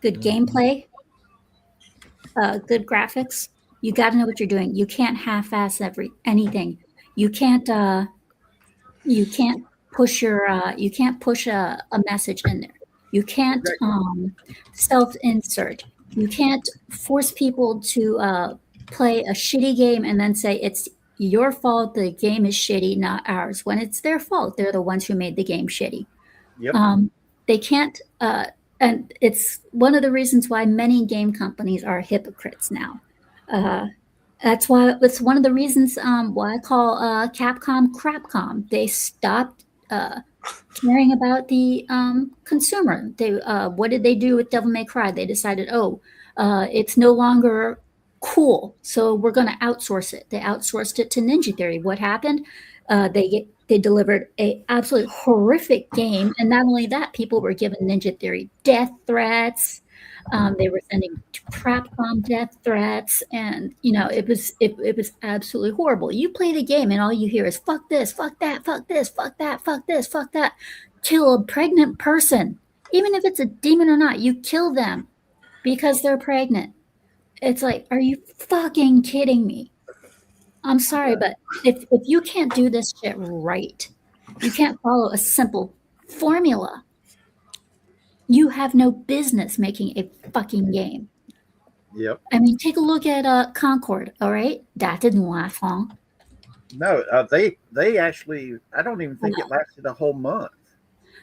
good gameplay, good graphics. You got to know what you're doing. You can't half-ass anything. You can't push a message in there. You can't self-insert. You can't force people to play a shitty game and then say it's your fault the game is shitty, not ours, when it's their fault. They're the ones who made the game shitty. Yep. They can't, and it's one of the reasons why many game companies are hypocrites now. That's why it's one of the reasons why I call Capcom Crapcom. They stopped caring about the consumer. What did they do with Devil May Cry? They decided, it's no longer cool, so we're going to outsource it. They outsourced it to Ninja Theory. What happened? They delivered a absolutely horrific game, and not only that, people were giving Ninja Theory death threats. They were sending Crapcom death threats, and it was absolutely horrible. You play the game, and all you hear is "fuck this, fuck that, fuck this, fuck that, fuck this, fuck that." Kill a pregnant person, even if it's a demon or not. You kill them because they're pregnant. It's like, are you fucking kidding me? I'm sorry, but if you can't do this shit right, you can't follow a simple formula, you have no business making a fucking game. Yep. I mean, take a look at Concord, all right? That didn't last long. No, they actually, I don't even think it lasted a whole month.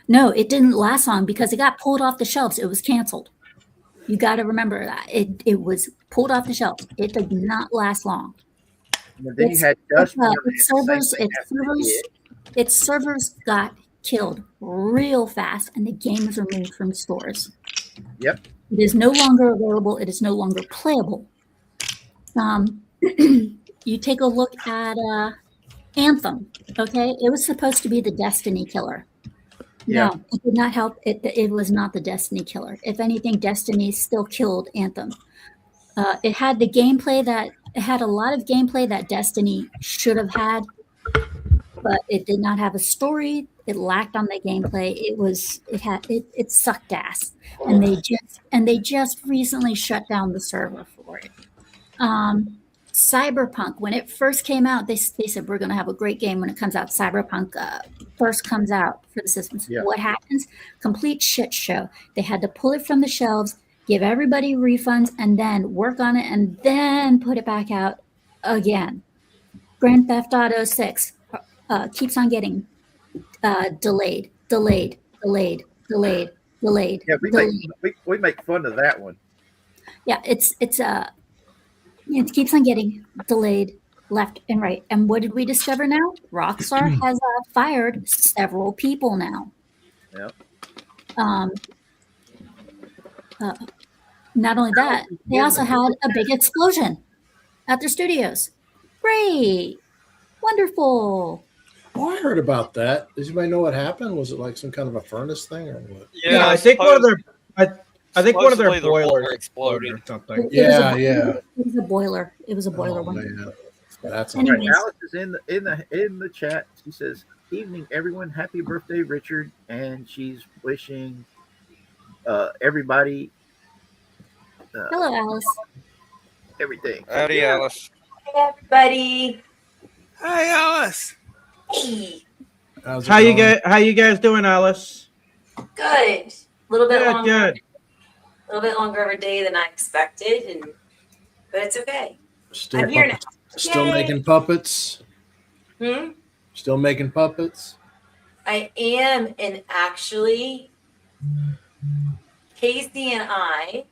No, it didn't last long because it got pulled off the shelves. It was canceled. You got to remember that. It was pulled off the shelves. It did not last long. And then you had Dustborn. Its servers got killed real fast, and the game was removed from stores. Yep. It is no longer available. It is no longer playable. You take a look at Anthem. Okay, it was supposed to be the Destiny killer. Yeah. No, it did not help. It was not the Destiny killer. If anything, Destiny still killed Anthem. It had the gameplay it had a lot of gameplay that Destiny should have had, but it did not have a story. It lacked on the gameplay. It sucked ass, and they just recently shut down the server for it. Cyberpunk, when it first came out, they said we're going to have a great game when it comes out. Cyberpunk first comes out for the systems. Yeah. What happens? Complete shit show. They had to pull it from the shelves, give everybody refunds, and then work on it, and then put it back out again. Grand Theft Auto 6 keeps on getting delayed. Yeah, we make fun of that one. Yeah, it keeps on getting delayed left and right. And what did we discover now? Rockstar has fired several people now. Yep. Not only that, they also had a big explosion at their studios. Great. Wonderful. Oh, I heard about that. Does anybody know what happened? Was it like some kind of a furnace thing or what? Yeah, I think one of their boilers exploded or something. Yeah. It was a boiler. It was a boiler one. Man. That's Anyways. Right, Alice is in the chat. She says, "Evening, everyone. Happy birthday, Richard." And she's wishing everybody. Hello, Alice. Everything. Howdy, Alice. Hey, everybody. Hi, Alice. Hey. How's it How you going? How you guys doing, Alice? Good. A little bit longer. Good. A little bit longer of a day than I expected, but it's okay. Still, I'm here now. still Yay. making puppets. Still making puppets. I am, and actually, Casey and I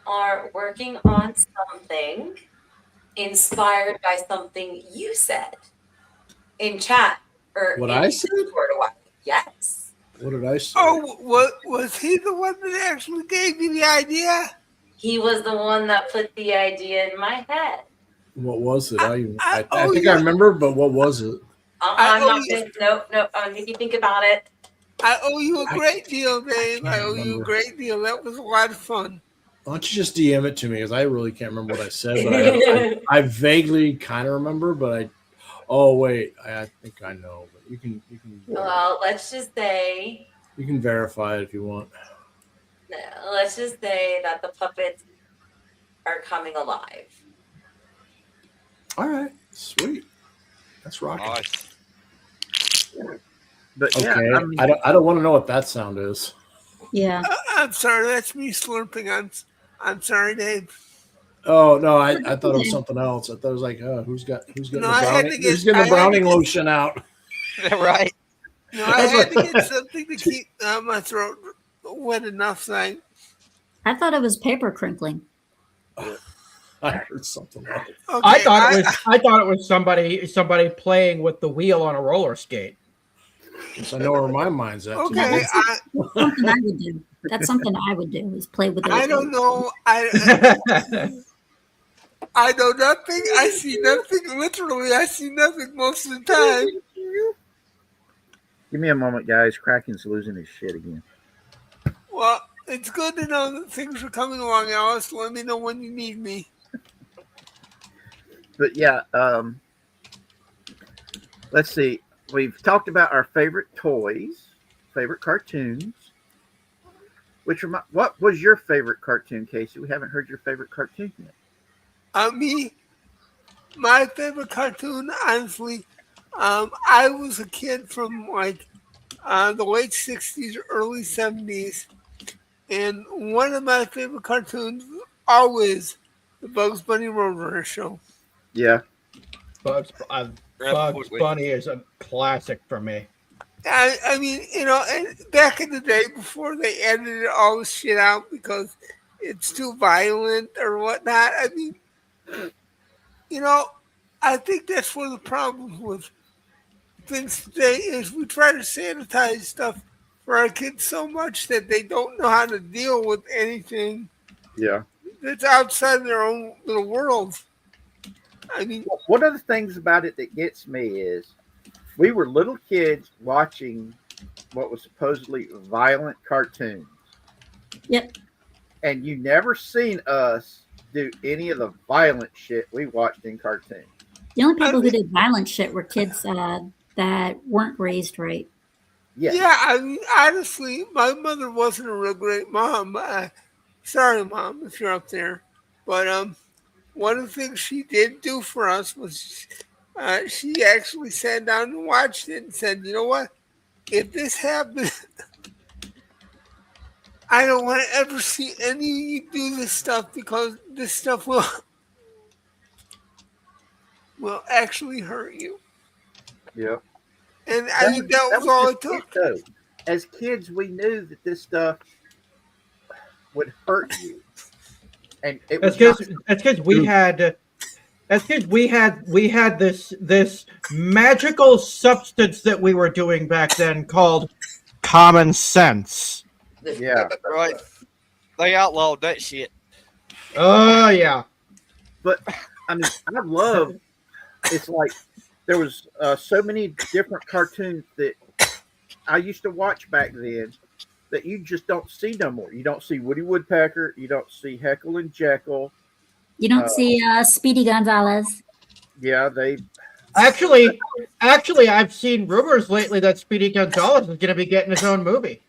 are working on something inspired by something you said in chat or What in I said? Discord a while. Yes. What did I say? Oh, what was he the one that actually gave you the idea? He was the one that put the idea in my head. What was it? I owe think you- I remember, but what was it? I'm owe not you- gonna, no, I'll make you think about it. I owe you a great deal, Dave. I owe you a remember. great deal. That was a lot of fun. Why don't you just DM it to me? Because I really can't remember what I said, but I vaguely kind of remember. But oh wait, I think I know. But you can Well, let's just say verify it if you want. let's just say that the puppets are coming alive. All right, sweet. That's rocking. Nice. But Okay, yeah, I mean, I don't want to know what that sound is. Yeah. I'm sorry, that's me slurping. I'm sorry, Dave. Oh no, I thought it was something else. I thought it was like, who's getting No, I had to get- who's getting I the had to browning get- lotion out? Right. No, I had to get something to keep my throat wet enough. So I thought it was paper crinkling. I heard something else. okay, I thought it was somebody playing with the wheel on a roller skate. I know where my mind's at. Okay, That's something I would do. That's something I would do is play with it. I don't know. I know nothing. I see nothing. Literally, I see nothing most of the time. give me a moment, guys. Kraken's losing his shit again. Well, it's good to know that things are coming along, Alice. Let me know when you need me. But yeah, let's see. We've talked about our favorite toys, favorite cartoons. What was your favorite cartoon, Casey? We haven't heard your favorite cartoon yet. My favorite cartoon, honestly, I was a kid from like the late 60s, early 70s. And one of my favorite cartoons was always the Bugs Bunny Roadrunner show. Yeah. Bugs Bunny is a classic for me. I mean, and back in the day before they edited all this shit out because it's too violent or whatnot, I mean, I think that's one of the problems with things today is we try to sanitize stuff for our kids so much that they don't know how to deal with anything that's outside their own little world. I mean, one of the things about it that gets me is we were little kids watching what was supposedly violent cartoons. Yep. And you never seen us do any of the violent shit we watched in cartoons. The only people who did violent shit were kids that weren't raised right. Yeah, I mean, honestly, my mother wasn't a real great mom. Sorry, Mom, if you're up there. But one of the things she did do for us was she actually sat down and watched it and said, you know what? If this happens, I don't want to ever see any of you do this stuff because this stuff will actually hurt you. Yeah. And I think that was all it took. Though. As kids, we knew that this stuff would hurt you. And it was That's because we had this magical substance that we were doing back then called common sense. Yeah. Right. They outlawed that shit. Oh yeah. But I mean, I love. It's like there was so many different cartoons that I used to watch back then that you just don't see no more. You don't see Woody Woodpecker. You don't see Heckle and Jekyll. You don't see Speedy Gonzalez. Yeah, they Actually, I've seen rumors lately that Speedy Gonzalez is going to be getting his own movie.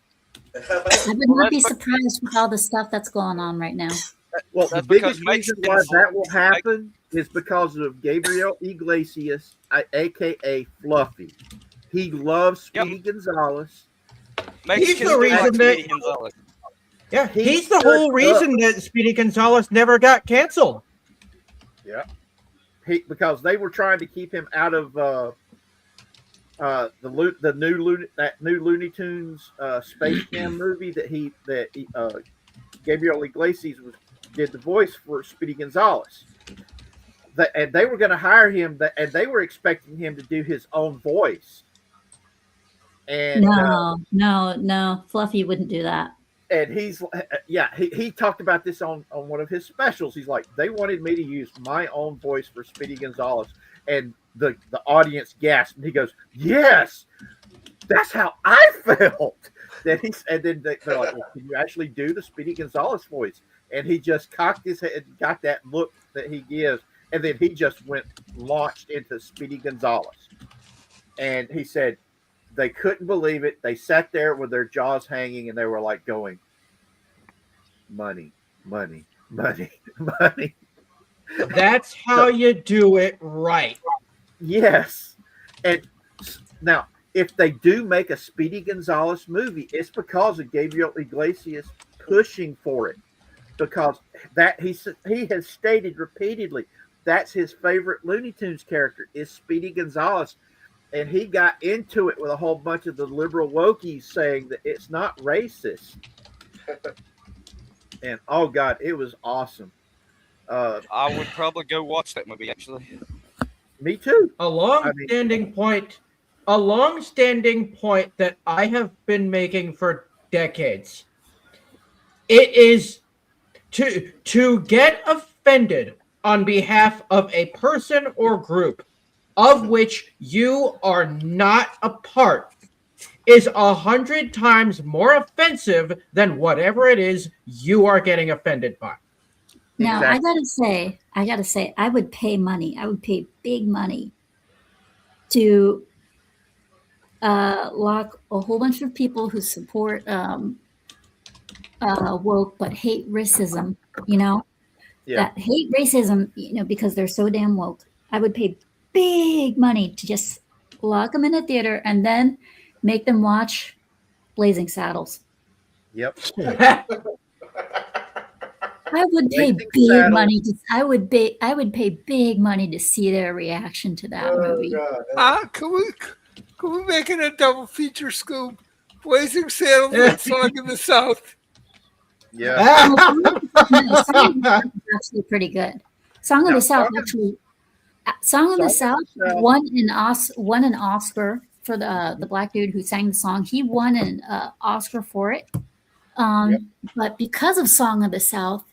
I would not be surprised with all the stuff that's going on right now. Well, the That's biggest because reason why that will happen is because of Gabriel Iglesias, aka Fluffy. He loves Speedy Gonzalez. He's the reason that. Yeah, he's the whole reason that Speedy Gonzalez never got canceled. Yeah, because they were trying to keep him out of the new Looney Tunes Space Jam movie that Gabriel Iglesias did the voice for Speedy Gonzalez. and they were going to hire him, and they were expecting him to do his own voice. And No. Fluffy wouldn't do that. and he's he talked about this on one of his specials. He's like, they wanted me to use my own voice for Speedy Gonzales, and the audience gasped, and he goes, yes, that's how I felt. Then they're like, well, can you actually do the Speedy Gonzales voice? And he just cocked his head and got that look that he gives, and then he just launched into Speedy Gonzales. And he said they couldn't believe it. They sat there with their jaws hanging, and they were like going, money, money, money, money. That's how you do it right. Yes. And now, if they do make a Speedy Gonzales movie, it's because of Gabriel Iglesias pushing for it. Because that he has stated repeatedly that's his favorite Looney Tunes character is Speedy Gonzales. And he got into it with a whole bunch of the liberal wokies saying that it's not racist. And oh God, it was awesome. I would probably go watch that movie, actually. Me too. A long-standing point that I have been making for decades. It is to get offended on behalf of a person or group of which you are not a part is 100 times more offensive than whatever it is you are getting offended by. Now, Exactly. I gotta say, I would pay money. I would pay big money to lock a whole bunch of people who support woke but hate racism. That hate racism. Because they're so damn woke. I would pay big money to just lock them in a theater and then make them watch Blazing Saddles. Yep. I would pay Blazing big Saddles. money. I would pay big money to see their reaction to that movie. Can we make it a double feature, Scoop? Blazing Saddles and Song in the South. Yeah. Song of the South is actually pretty good. Song of the South won an Oscar for the black dude who sang the song. He won an Oscar for it. But because of Song of the South,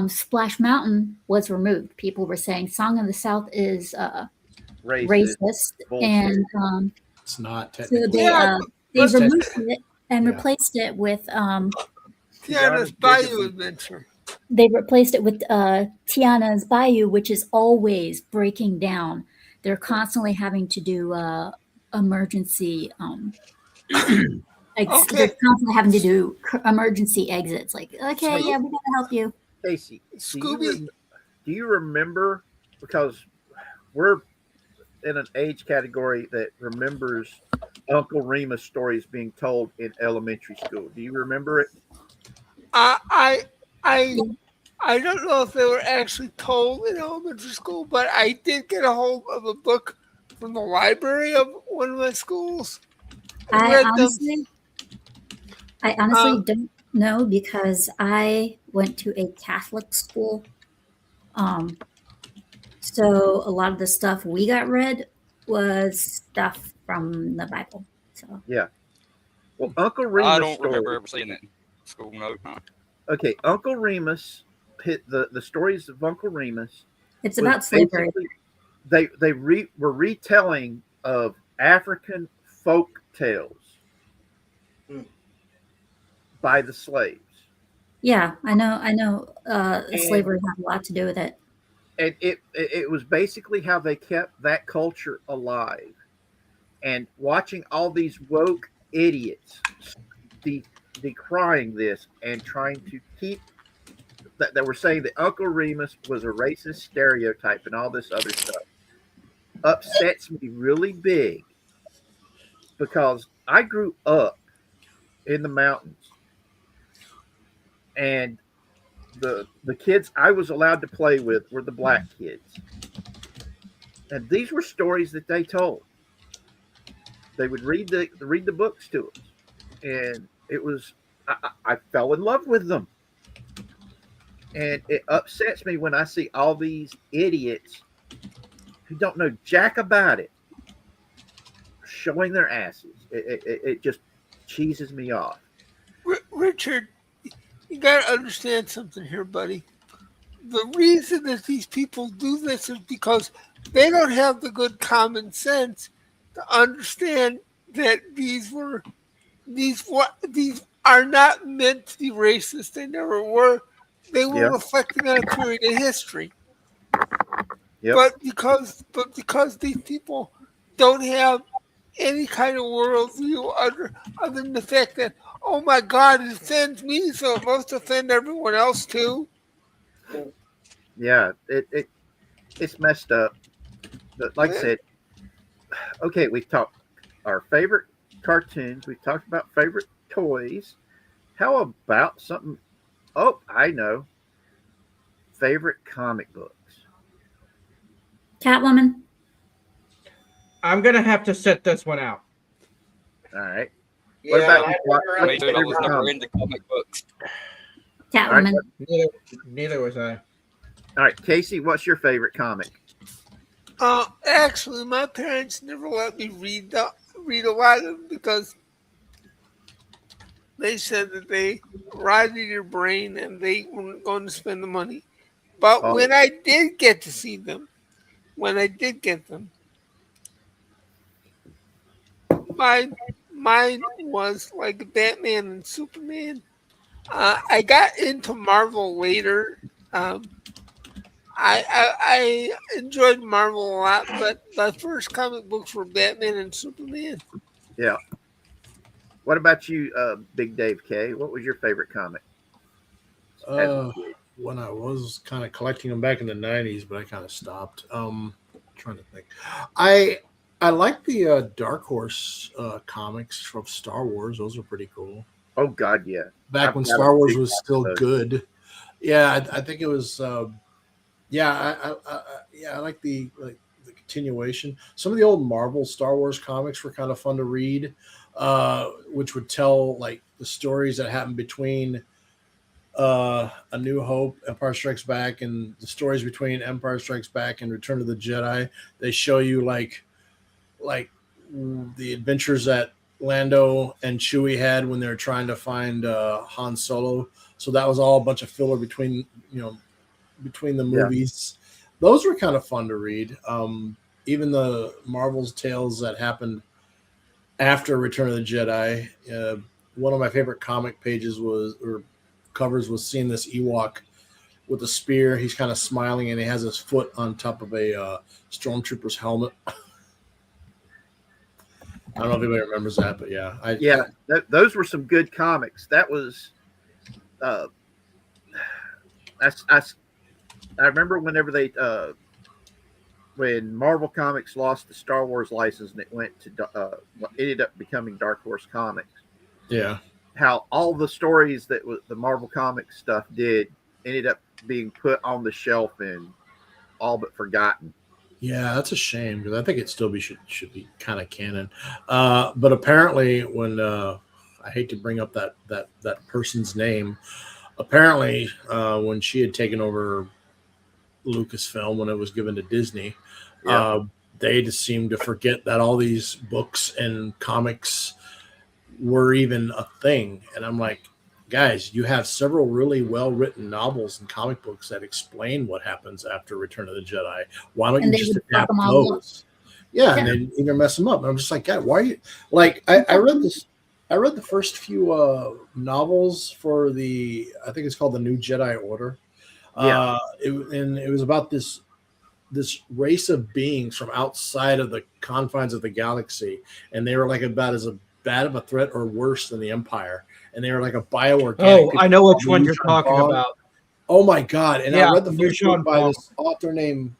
Splash Mountain was removed. People were saying Song of the South is racist, and it's not so technically. they removed it and replaced it with Tiana's Bayou Adventure. They replaced it with Tiana's Bayou, which is always breaking down. They're constantly having to do emergency. They're constantly having to do emergency exits. Like, okay, yeah, we gotta help you. Casey, do you remember? Because we're in an age category that remembers Uncle Remus stories being told in elementary school. Do you remember it? I don't know if they were actually told in elementary school, but I did get a hold of a book from the library of one of my schools. I honestly don't know because I went to a Catholic school. So a lot of the stuff we got read was stuff from the Bible. So yeah. Well, Uncle Remus. I don't remember ever seeing it in school. No. Okay, Uncle Remus. The stories of Uncle Remus. It's about slavery. They were retelling of African folk tales by the slaves. Yeah, I know. Slavery had a lot to do with it. And it was basically how they kept that culture alive. And watching all these woke idiots decrying this and trying to keep that were saying that Uncle Remus was a racist stereotype and all this other stuff upsets me really big because I grew up in the mountains and the kids I was allowed to play with were the black kids. And these were stories that they told. They would read the books to us. And it was I fell in love with them. And it upsets me when I see all these idiots who don't know jack about it showing their asses. It just cheeses me off. Richard, you got to understand something here, buddy. The reason that these people do this is because they don't have the good common sense to understand that these are not meant to be racist. They never were. They were Yeah. reflecting on a period of history. Yep. But because these people don't have any kind of worldview other than the fact that, oh my God, it offends me, so it must offend everyone else too. Yeah. It's messed up. But like I said, okay, we've talked our favorite cartoons. We've talked about favorite toys. How about something? Oh, I know. Favorite comic books. Catwoman. I'm gonna have to sit this one out. All right. Yeah, What about I you? never Me too. I Favorite was never comic? into comic books. Catwoman. Neither was I. All right, Casey, what's your favorite comic? Actually, my parents never let me read a lot of them because they said that they rotted your brain and they weren't going to spend the money. But Oh. when I did get to see them, mine was like Batman and Superman. I got into Marvel later. I enjoyed Marvel a lot, but my first comic books were Batman and Superman. Yeah. What about you, Big Dave K? What was your favorite comic? When I was kind of collecting them back in the 90s, but I kind of stopped. Trying to think. I like the Dark Horse comics from Star Wars. Those are pretty cool. Oh God, yeah. Back when Star Wars was still good. Yeah, I think it was. Yeah, I like the continuation. Some of the old Marvel Star Wars comics were kind of fun to read, which would tell like the stories that happened between A New Hope, Empire Strikes Back, and the stories between Empire Strikes Back and Return of the Jedi. They show you like the adventures that Lando and Chewie had when they were trying to find Han Solo. So that was all a bunch of filler between the movies. Those were kind of fun to read. Even the Marvel's tales that happened after Return of the Jedi. One of my favorite comic pages covers was seeing this Ewok with a spear. He's kind of smiling and he has his foot on top of a stormtrooper's helmet. I don't know if anybody remembers that, but yeah. Those were some good comics. That was I remember whenever when Marvel Comics lost the Star Wars license and it went to ended up becoming Dark Horse Comics. Yeah. How all the stories that the Marvel Comics stuff did ended up being put on the shelf and all but forgotten. Yeah, that's a shame because I think it still should be kind of canon. But apparently, when I hate to bring up that person's name, apparently when she had taken over Lucasfilm when it was given to Disney, they just seemed to forget that all these books and comics were even a thing. And I'm like, guys, you have several really well-written novels and comic books that explain what happens after Return of the Jedi. Why don't you just adapt those? Yeah, and then you're gonna mess them up. And I'm just like, God, why are you like? I read this. I read the first few novels for I think it's called the New Jedi Order. It was about this race of beings from outside of the confines of the galaxy, and they were like about as bad of a threat or worse than the Empire. And they were like a bioorganic. Oh, I know which one you're talking about. Oh my God! And I read the first book by this author named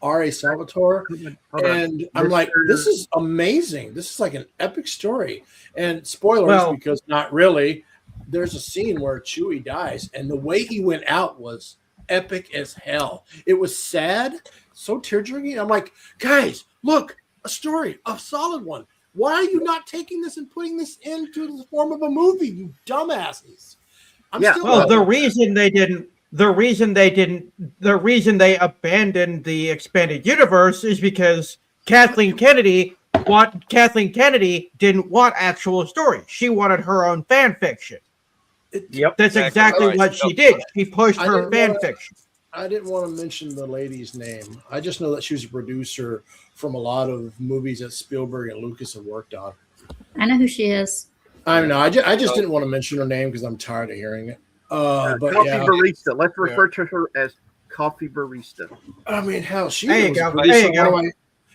R.A. Salvatore, and I'm like, this is amazing. This is like an epic story. And spoilers, because not really. There's a scene where Chewie dies, and the way he went out was epic as hell. It was sad, so tear-jerking. I'm like, guys, look, a story, a solid one. Why are you not taking this and putting this into the form of a movie, you dumbasses? The reason they didn't the reason they abandoned the expanded universe is because Kathleen Kennedy didn't want actual stories. She wanted her own fan fiction. Yep. That's exactly right. what she did. She pushed I her didn't fan wanna- fiction. I didn't want to mention the lady's name. I just know that she was a producer from a lot of movies that Spielberg and Lucas have worked on. I know who she is. I don't know. I just didn't want to mention her name because I'm tired of hearing it. But Coffee yeah, Barista. Let's refer to her as Coffee Barista. I mean, hell, she There you was a go. producer There you on one of go. my.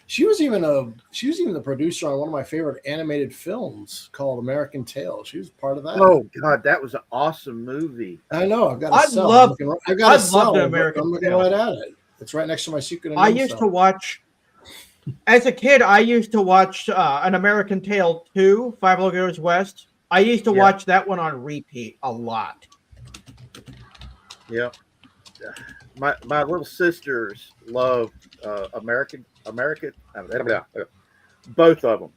She was even the producer on one of my favorite animated films called American Tail. She was part of that. Oh God, that was an awesome movie. I know. I've got a I cell. love- I've got I a cell. loved I'm American looking Tail. right at it. It's right next to my secret. I unknown used cell. to watch, as a kid, I used to watch An American Tale 2, Five Goes West. I used to Yeah. watch that one on repeat a lot. Yep. My little sisters love American, both of them,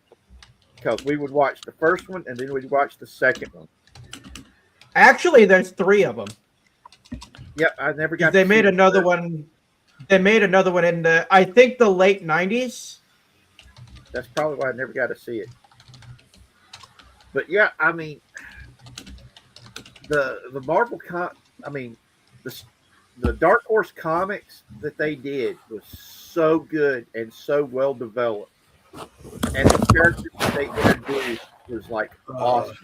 because we would watch the first one and then we'd watch the second one. Actually, there's 3 of them. Yep, I never got. They to made see another the- one. They made another one in I think the late 90s. That's probably why I never got to see it. But yeah, I mean, the Marvel the Dark Horse comics that they did was so good and so well developed, and the characters that they introduced was like awesome.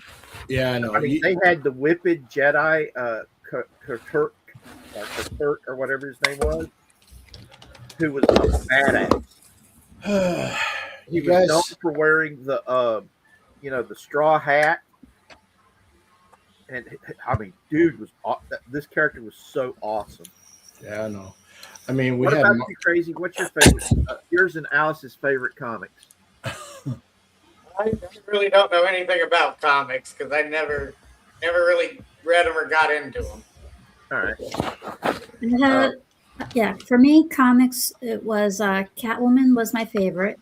Yeah, I know. I mean, they had the Whipped Jedi, Kirk or whatever his name was, who was a badass. He You was guys, known for wearing the straw hat, and I mean, dude this character was so awesome. yeah, I know. I mean, we What had. about you, Crazy? What's your favorite? Yours and Alice's favorite comics? I really don't know anything about comics because I never really read them or got into them. All right. Yeah, for me, comics, it was Catwoman was my favorite.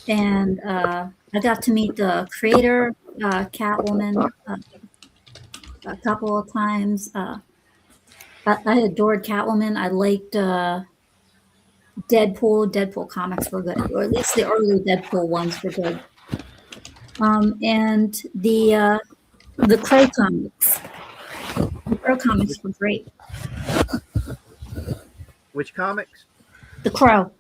And I got to meet the creator, Catwoman, a couple of times. I adored Catwoman. I liked Deadpool. Deadpool comics were good, or at least the early Deadpool ones were good. And the Crow comics. The Crow comics were great. Which comics? The Crow.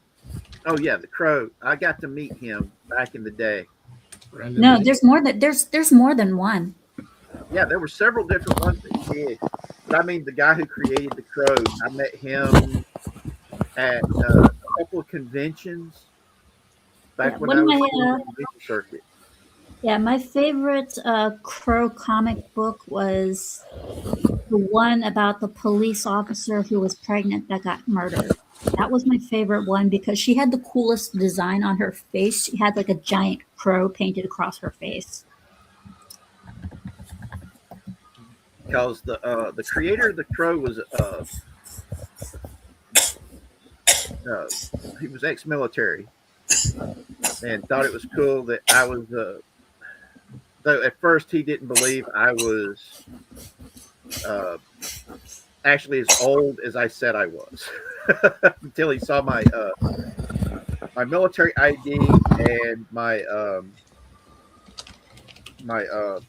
Oh yeah, the Crow. I got to meet him back in the day. No, there's more than one. Yeah, there were several different ones that he did. But I mean, the guy who created the Crow, I met him at a couple of conventions back when I was on the convention circuit. Yeah, my favorite Crow comic book was the one about the police officer who was pregnant that got murdered. That was my favorite one because she had the coolest design on her face. She had like a giant crow painted across her face. Because the creator of the Crow was he was ex-military and thought it was cool that I was. Though at first he didn't believe I was actually as old as I said I was until he saw my my military ID and my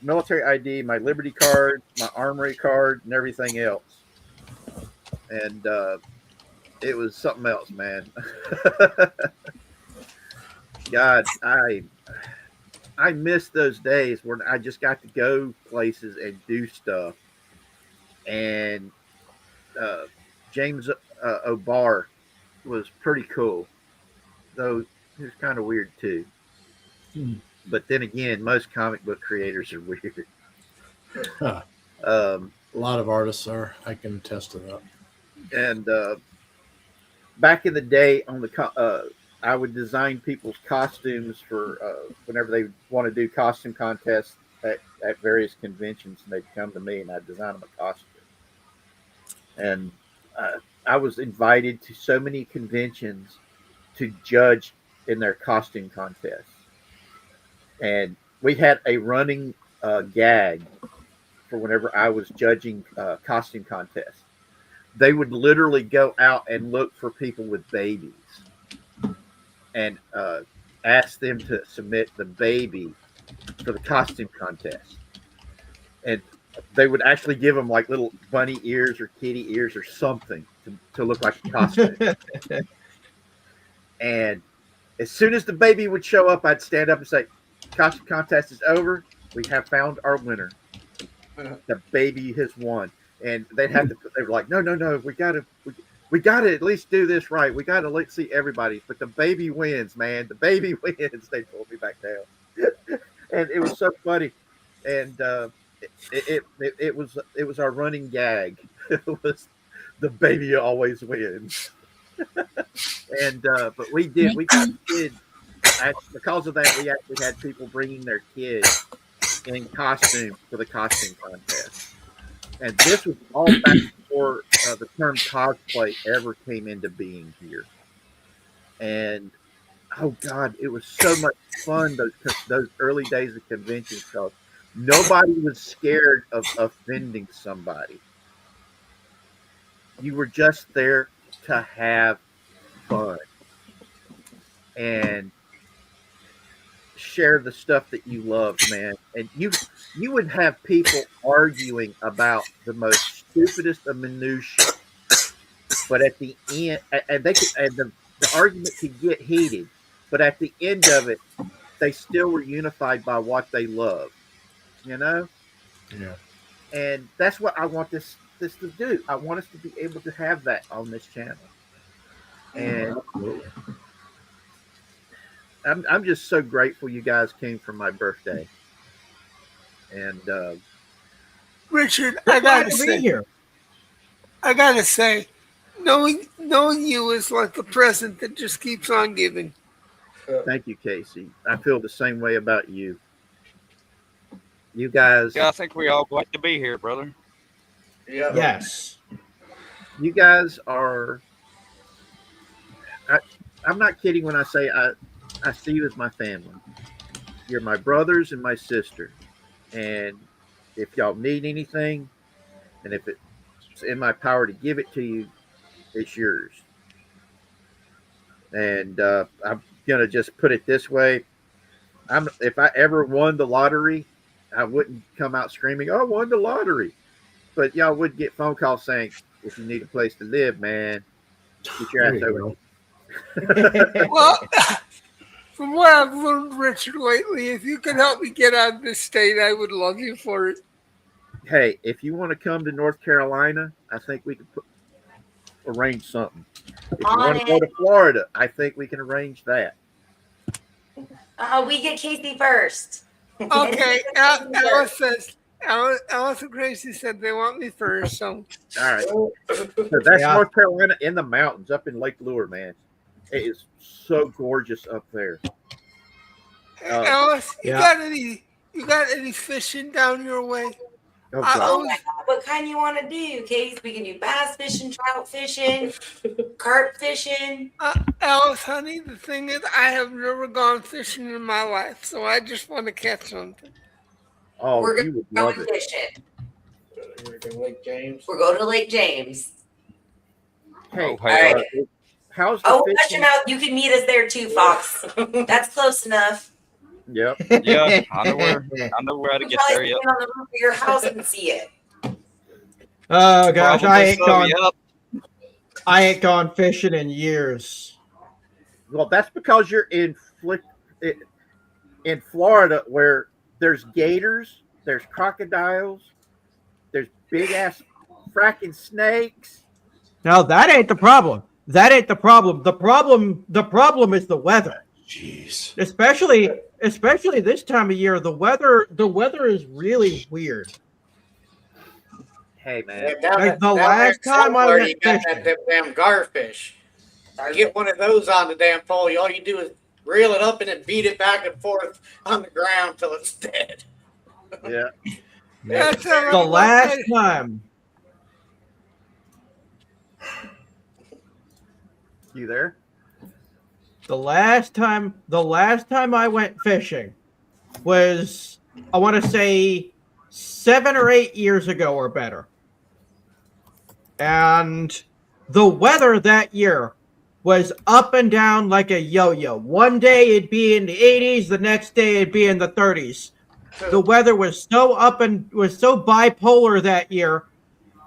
military ID, my Liberty card, my Armory card, and everything else. And it was something else, man. God, I miss those days when I just got to go places and do stuff. And James O'Barr was pretty cool, though he was kind of weird too. But then again, most comic book creators are weird. Huh. A lot of artists are. I can attest to that. And back in the day, on the I would design people's costumes for whenever they want to do costume contests at various conventions, and they'd come to me, and I'd design them a costume. And I was invited to so many conventions to judge in their costume contests. And we had a running gag for whenever I was judging costume contests. They would literally go out and look for people with babies and ask them to submit the baby for the costume contest. And they would actually give them like little bunny ears or kitty ears or something to look like a costume. And as soon as the baby would show up, I'd stand up and say, costume contest is over. We have found our winner. The baby has won. And they were like, no, we gotta at least do this right. We gotta let see everybody. But the baby wins, man. The baby wins. They pulled me back down. And it was so funny. And it was our running gag. It was the baby always wins. And but we got kids. Because of that, we actually had people bringing their kids in costume for the costume contest. And this was all back before the term cosplay ever came into being here. And oh God, it was so much fun those early days of convention stuff. Nobody was scared of offending somebody. You were just there to have fun and share the stuff that you loved, man. And you would have people arguing about the most stupidest of minutia, but at the end, and the argument could get heated, but at the end of it, they still were unified by what they loved. You know? Yeah. And that's what I want this to do. I want us to be able to have that on this channel. And I'm just so grateful you guys came for my birthday. And Richard, I gotta say, knowing you is like the present that just keeps on giving. Thank you, Casey. I feel the same way about you. You guys. Yeah, I think we all glad to be here, brother. Yeah. Yes. You guys are. I'm not kidding when I say I see you as my family. You're my brothers and my sister. And if y'all need anything, and if it's in my power to give it to you, it's yours. And I'm gonna just put it this way: if I ever won the lottery, I wouldn't come out screaming, "Oh, I won the lottery!" But y'all would get phone calls saying, "If you need a place to live, man, get your ass over here." Well, from what I've learned, Richard, lately, if you could help me get out of this state, I would love you for it. Hey, if you want to come to North Carolina, I think we could arrange something. If you want to go to Florida, I think we can arrange that. We get Casey first. Okay, Alice and Gracie said they want me first, so. All right. So that's North Carolina in the mountains up in Lake Lure, man. It is so gorgeous up there. Alice, you got any fishing down your way? Oh my God, what kind you want to do, Case? We can do bass fishing, trout fishing, carp fishing. Alice, honey, the thing is, I have never gone fishing in my life, so I just want to catch something. Oh, we're you would going love it. fishing. We're going to Lake James. We're going to Lake James. Hey, all right. How's the watch fishing? your mouth. You can meet us there too, Fox. That's close enough. Yep. Yeah, I know where to get there. Yep. On the roof of your house and see it. Oh gosh, Probably I ain't gone fishing in years. Well, that's because you're in Florida, where there's gators, there's crocodiles, there's big ass fracking snakes. Now that ain't the problem. That ain't the problem. The problem is the weather. Jeez. Especially this time of year, the weather is really weird. Hey man, the last time I went got that damn garfish. Get one of those on the damn pole. All you do is reel it up and then beat it back and forth on the ground till it's dead. Yeah. The last time. You there? The last time I went fishing was I want to say 7 or 8 years ago or better. And the weather that year was up and down like a yo-yo. One day it'd be in the 80s, the next day it'd be in the 30s. The weather was so was so bipolar that year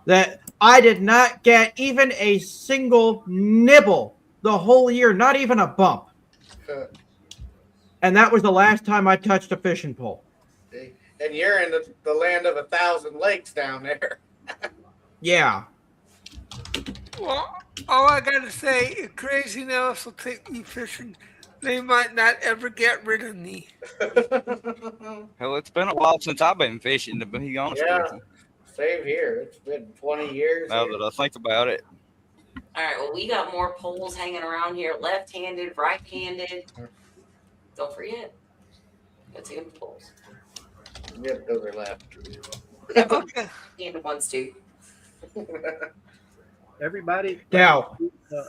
that I did not get even a single nibble the whole year, not even a bump. And that was the last time I touched a fishing pole. And you're in the land of 1,000 lakes down there. Yeah. Well, all I gotta say, if Crazy Nellis will take me fishing, they might not ever get rid of me. Hell, it's been a while since I've been fishing, to be honest with you. Same here. It's been 20 years. Now that I think about it. All right, well, we got more poles hanging around here, left-handed, right-handed. Don't forget. Let's see the poles. Yep, those are left. Okay. Handed ones too. Everybody, Now,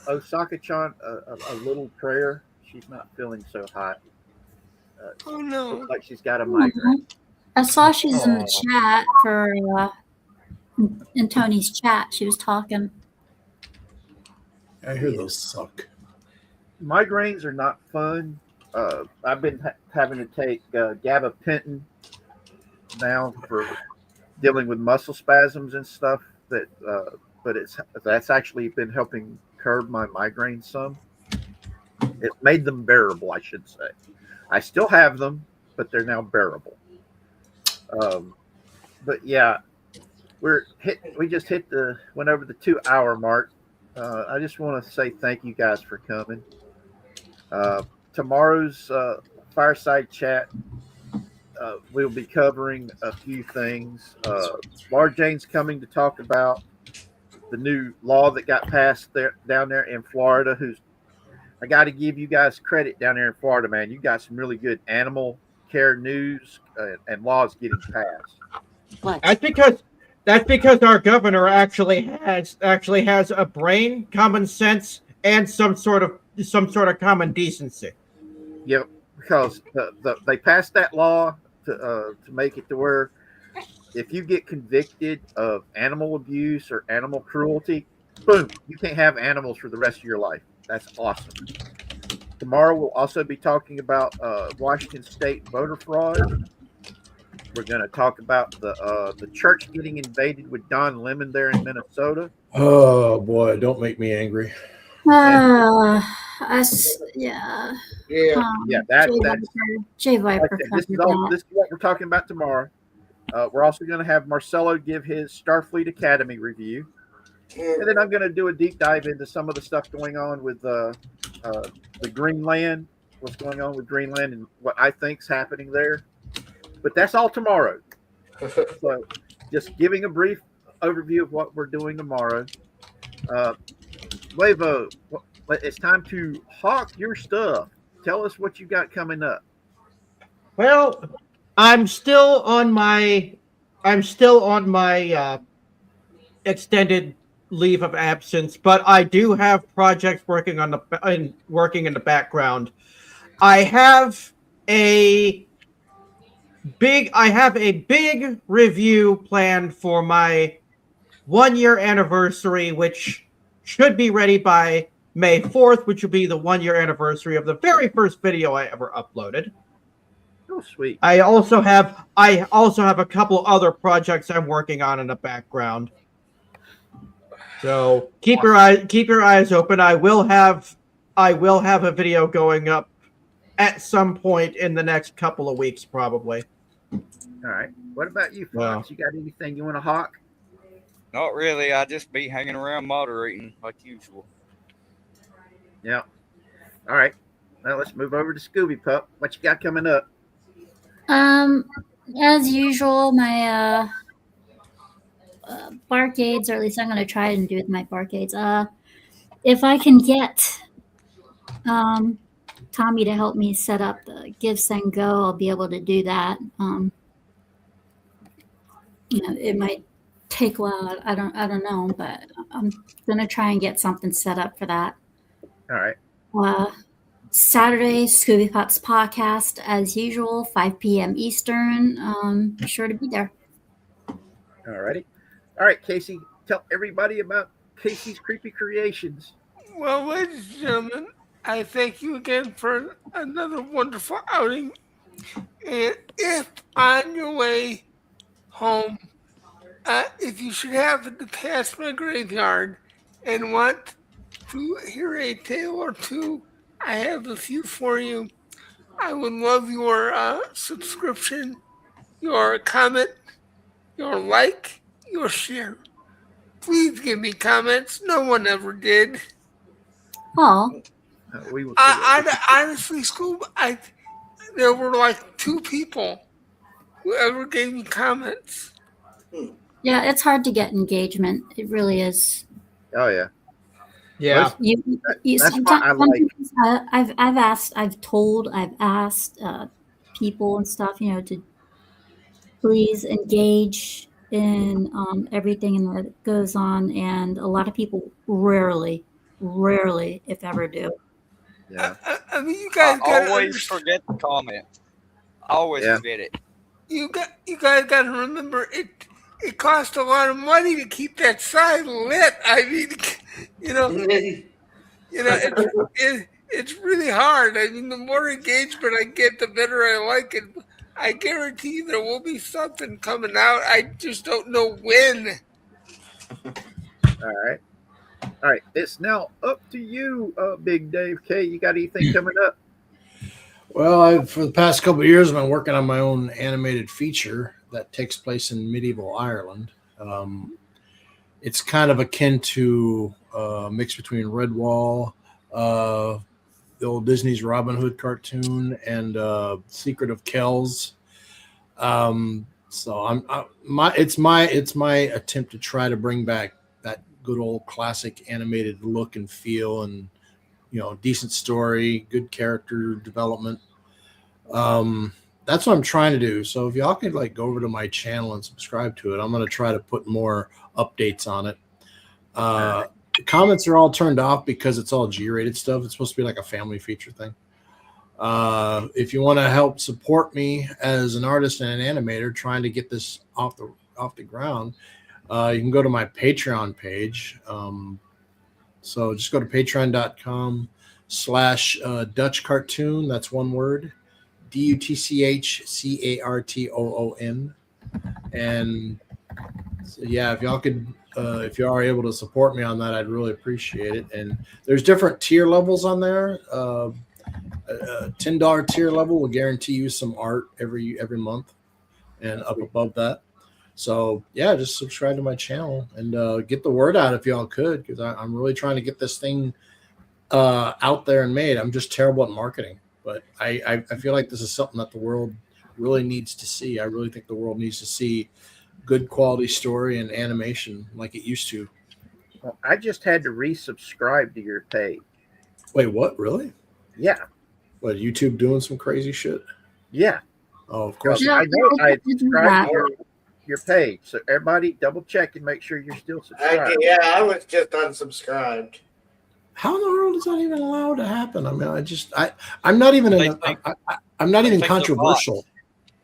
Osaka-chan, a little prayer. She's not feeling so hot. Oh no! Looks like she's got a migraine. I saw she's in the chat for in Tony's chat. She was talking. I hear those suck. Migraines are not fun. I've been having to take gabapentin now for dealing with muscle spasms and stuff. But that's actually been helping curb my migraines some. It made them bearable, I should say. I still have them, but they're now bearable. But yeah, we just went over the 2-hour mark. I just want to say thank you guys for coming. Tomorrow's fireside chat, we'll be covering a few things. Laura Jane's coming to talk about the new law that got passed down there in Florida. I got to give you guys credit down there in Florida, man. You got some really good animal care news and laws getting passed. That's because our governor actually has a brain, common sense, and some sort of common decency. Yep, because they passed that law to make it to where if you get convicted of animal abuse or animal cruelty, boom, you can't have animals for the rest of your life. That's awesome. Tomorrow we'll also be talking about Washington State voter fraud. We're going to talk about the church getting invaded with Don Lemon there in Minnesota. Oh boy, don't make me angry. Yeah. Yeah, that's Jay Viper. this is what we're talking about tomorrow. We're also going to have Marcelo give his Starfleet Academy review. And then I'm going to do a deep dive into some of the stuff going on with the Greenland, what's going on with Greenland and what I think's happening there. But that's all tomorrow. So just giving a brief overview of what we're doing tomorrow. Levo, it's time to hawk your stuff. Tell us what you got coming up. Well, I'm still on my extended leave of absence, but I do have projects working in the background. I have a big review planned for my 1-year anniversary, which should be ready by May 4th, which will be the 1-year anniversary of the very first video I ever uploaded. Oh, sweet. I also have a couple other projects I'm working on in the background. So keep your eyes open. I will have a video going up at some point in the next couple of weeks, probably. All right. What about you, Fox? You got anything you want to hawk? Not really. I just be hanging around moderating like usual. Yeah. All right. Now let's move over to Scooby Pup. What you got coming up? As usual, my barcades, or at least I'm going to try and do with my barcades. If I can get Tommy to help me set up the Give, Send, Go, I'll be able to do that. It might take a while. I don't know, but I'm going to try and get something set up for that. All right. Saturday, Scooby Pups podcast, as usual, 5 p.m. Eastern. Be sure to be there. All righty. All right, Casey, tell everybody about Casey's Creepy Creations. Well, ladies and gentlemen, I thank you again for another wonderful outing. And if on your way home, if you should happen to pass my graveyard and want to hear a tale or two, I have a few for you. I would love your subscription, your comment, your like, your share. Please give me comments. No one ever did. Oh, We will. Honestly, Scoob, there were like 2 people who ever gave me comments. yeah, it's hard to get engagement. It really is. Oh yeah. Yeah. You That's sometimes, why I like. I've asked, I've asked people and stuff, to please engage in everything that goes on, and a lot of people rarely, if ever, do. Yeah. I mean, you guys I gotta always forget the comment. I always Yeah. forget it. you guys gotta remember it costs a lot of money to keep that side lit. I mean, it's really hard. I mean, the more engagement I get, the better I like it. I guarantee there will be something coming out. I just don't know when. All right. All right. It's now up to you, Big Dave K. You got anything coming up? Well, for the past couple of years, I've been working on my own animated feature that takes place in medieval Ireland. It's kind of akin to a mix between Redwall, the old Disney's Robin Hood cartoon, and Secret of Kells. So it's my attempt to try to bring back that good old classic animated look and feel, and decent story, good character development. That's what I'm trying to do. So if y'all could go over to my channel and subscribe to it, I'm going to try to put more updates on it. The comments are all turned off because it's all G-rated stuff. It's supposed to be like a family feature thing. If you want to help support me as an artist and an animator trying to get this off the ground, you can go to my Patreon page. So just go to patreon.com/Dutch Cartoon. That's one word. DUTCHCARTOON. And so, yeah, if y'all could, if you are able to support me on that, I'd really appreciate it. And there's different tier levels on there. A $10 tier level will guarantee you some art every month, and up above that. So yeah, just subscribe to my channel and get the word out if y'all could, because I'm really trying to get this thing out there and made. I'm just terrible at marketing, but I feel like this is something that the world really needs to see. I really think the world needs to see good quality story and animation like it used to. Well, I just had to resubscribe to your page. Wait, what? Really? Yeah. What, YouTube doing some crazy shit? Yeah. Oh, of course. I know I subscribed to your page. So everybody double check and make sure you're still subscribed. I was just unsubscribed. How in the world is that even allowed to happen? I mean, I'm not even I'm not even controversial.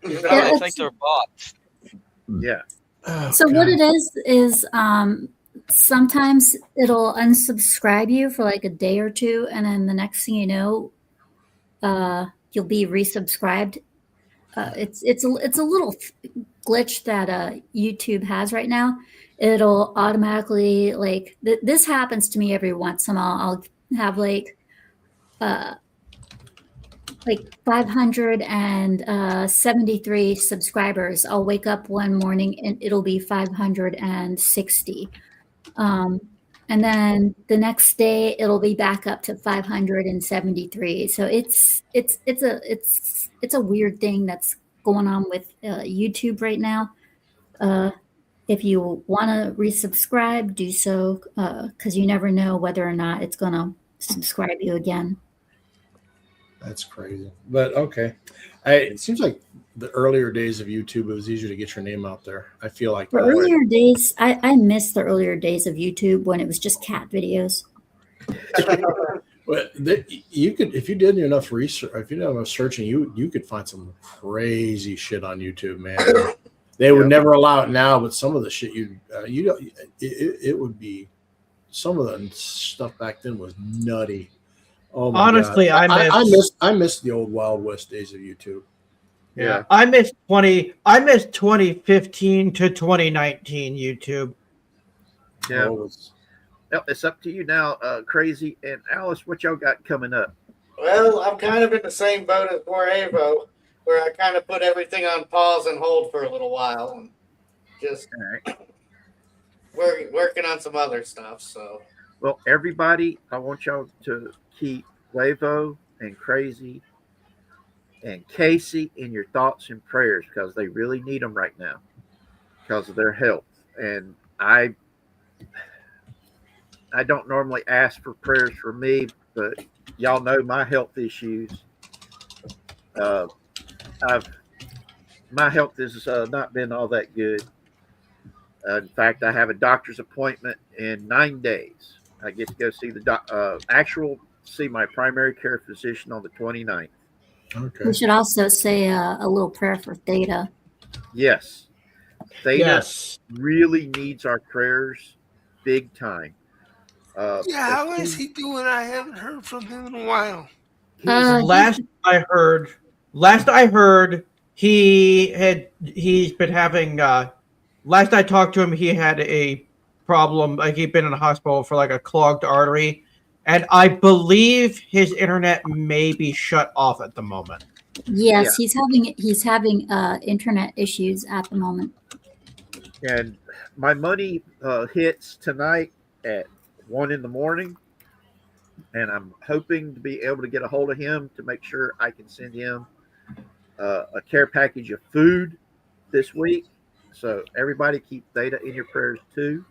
I think they're bots. Yeah. Oh, So God. what it is sometimes it'll unsubscribe you for like a day or two, and then the next thing you know, you'll be resubscribed. It's a little glitch that YouTube has right now. It'll automatically this happens to me every once in a while. I'll have like 573 subscribers. I'll wake up one morning and it'll be 560. And then the next day it'll be back up to 573. So it's a weird thing that's going on with YouTube right now. If you want to resubscribe, do so, because you never know whether or not it's going to subscribe you again. That's crazy. But okay. It seems like the earlier days of YouTube, it was easier to get your name out there. I feel like The earlier days, I miss the earlier days of YouTube when it was just cat videos. But you could, if you did enough research, if you did enough searching, you could find some crazy shit on YouTube, man. They would never allow it now, but some of the shit you don't, it would be. Some of the stuff back then was nutty. Oh my Honestly, god, I I miss the old Wild West days of YouTube. Yeah, I missed 2015 to 2019 YouTube. Yeah. Oh, Well, it's up to you now, Crazy and Alice. What y'all got coming up? Well, I'm kind of in the same boat as poor Avo, where I kind of put everything on pause and hold for a little while, and just working on some other stuff. So, Well, everybody, I want y'all to keep Wavo and Crazy and Casey in your thoughts and prayers because they really need them right now because of their health. And I don't normally ask for prayers for me, but y'all know my health issues. My health has not been all that good. In fact, I have a doctor's appointment in 9 days. I get to go see see my primary care physician on the 29th. Okay. We should also say a little prayer for Theta. Yes. Theta Yes. really needs our prayers big time. Yeah, how is he doing? I haven't heard from him in a while. Last I heard, he's been having. Last I talked to him, he had a problem. Like he'd been in the hospital for like a clogged artery, and I believe his internet may be shut off at the moment. Yes, he's having internet issues at the moment. And my money hits tonight at 1 a.m, and I'm hoping to be able to get a hold of him to make sure I can send him a care package of food this week. So everybody keep Theta in your prayers too.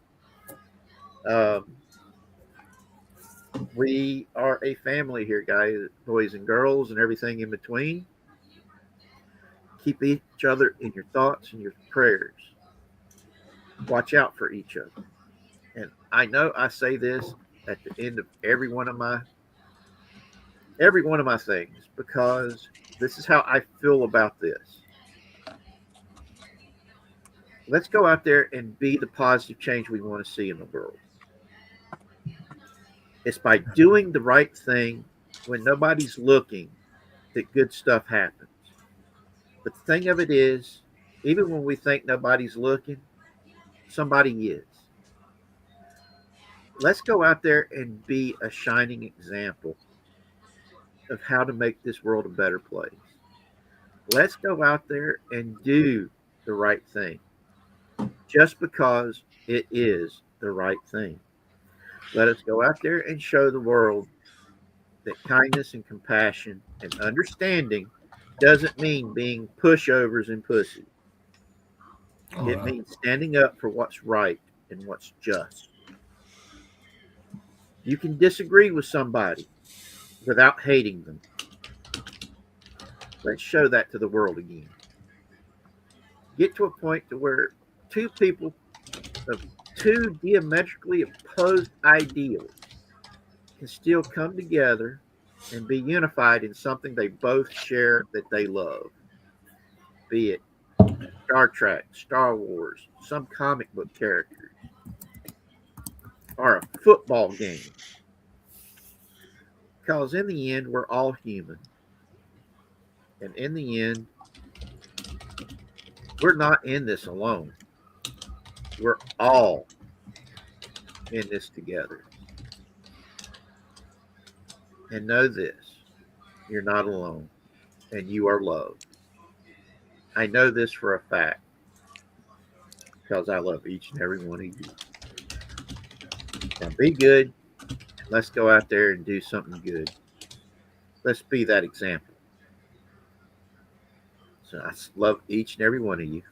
We are a family here, guys, boys and girls, and everything in between. Keep each other in your thoughts and your prayers. Watch out for each other. And I know I say this at the end of every one of my things because this is how I feel about this. Let's go out there and be the positive change we want to see in the world. It's by doing the right thing when nobody's looking that good stuff happens. But the thing of it is, even when we think nobody's looking, somebody is. Let's go out there and be a shining example of how to make this world a better place. Let's go out there and do the right thing just because it is the right thing. Let us go out there and show the world that kindness and compassion and understanding doesn't mean being pushovers and pussies. It means standing up for what's right and what's just. You can disagree with somebody without hating them. Let's show that to the world again. Get to a point to where two people of two diametrically opposed ideals can still come together and be unified in something they both share that they love. Be it Star Trek, Star Wars, some comic book characters, or a football game. Because in the end, we're all human. And in the end, we're not in this alone. We're all in this together. And know this, you're not alone, and you are loved. I know this for a fact because I love each and every one of you. Now be good. Let's go out there and do something good. Let's be that example. So I love each and every one of you.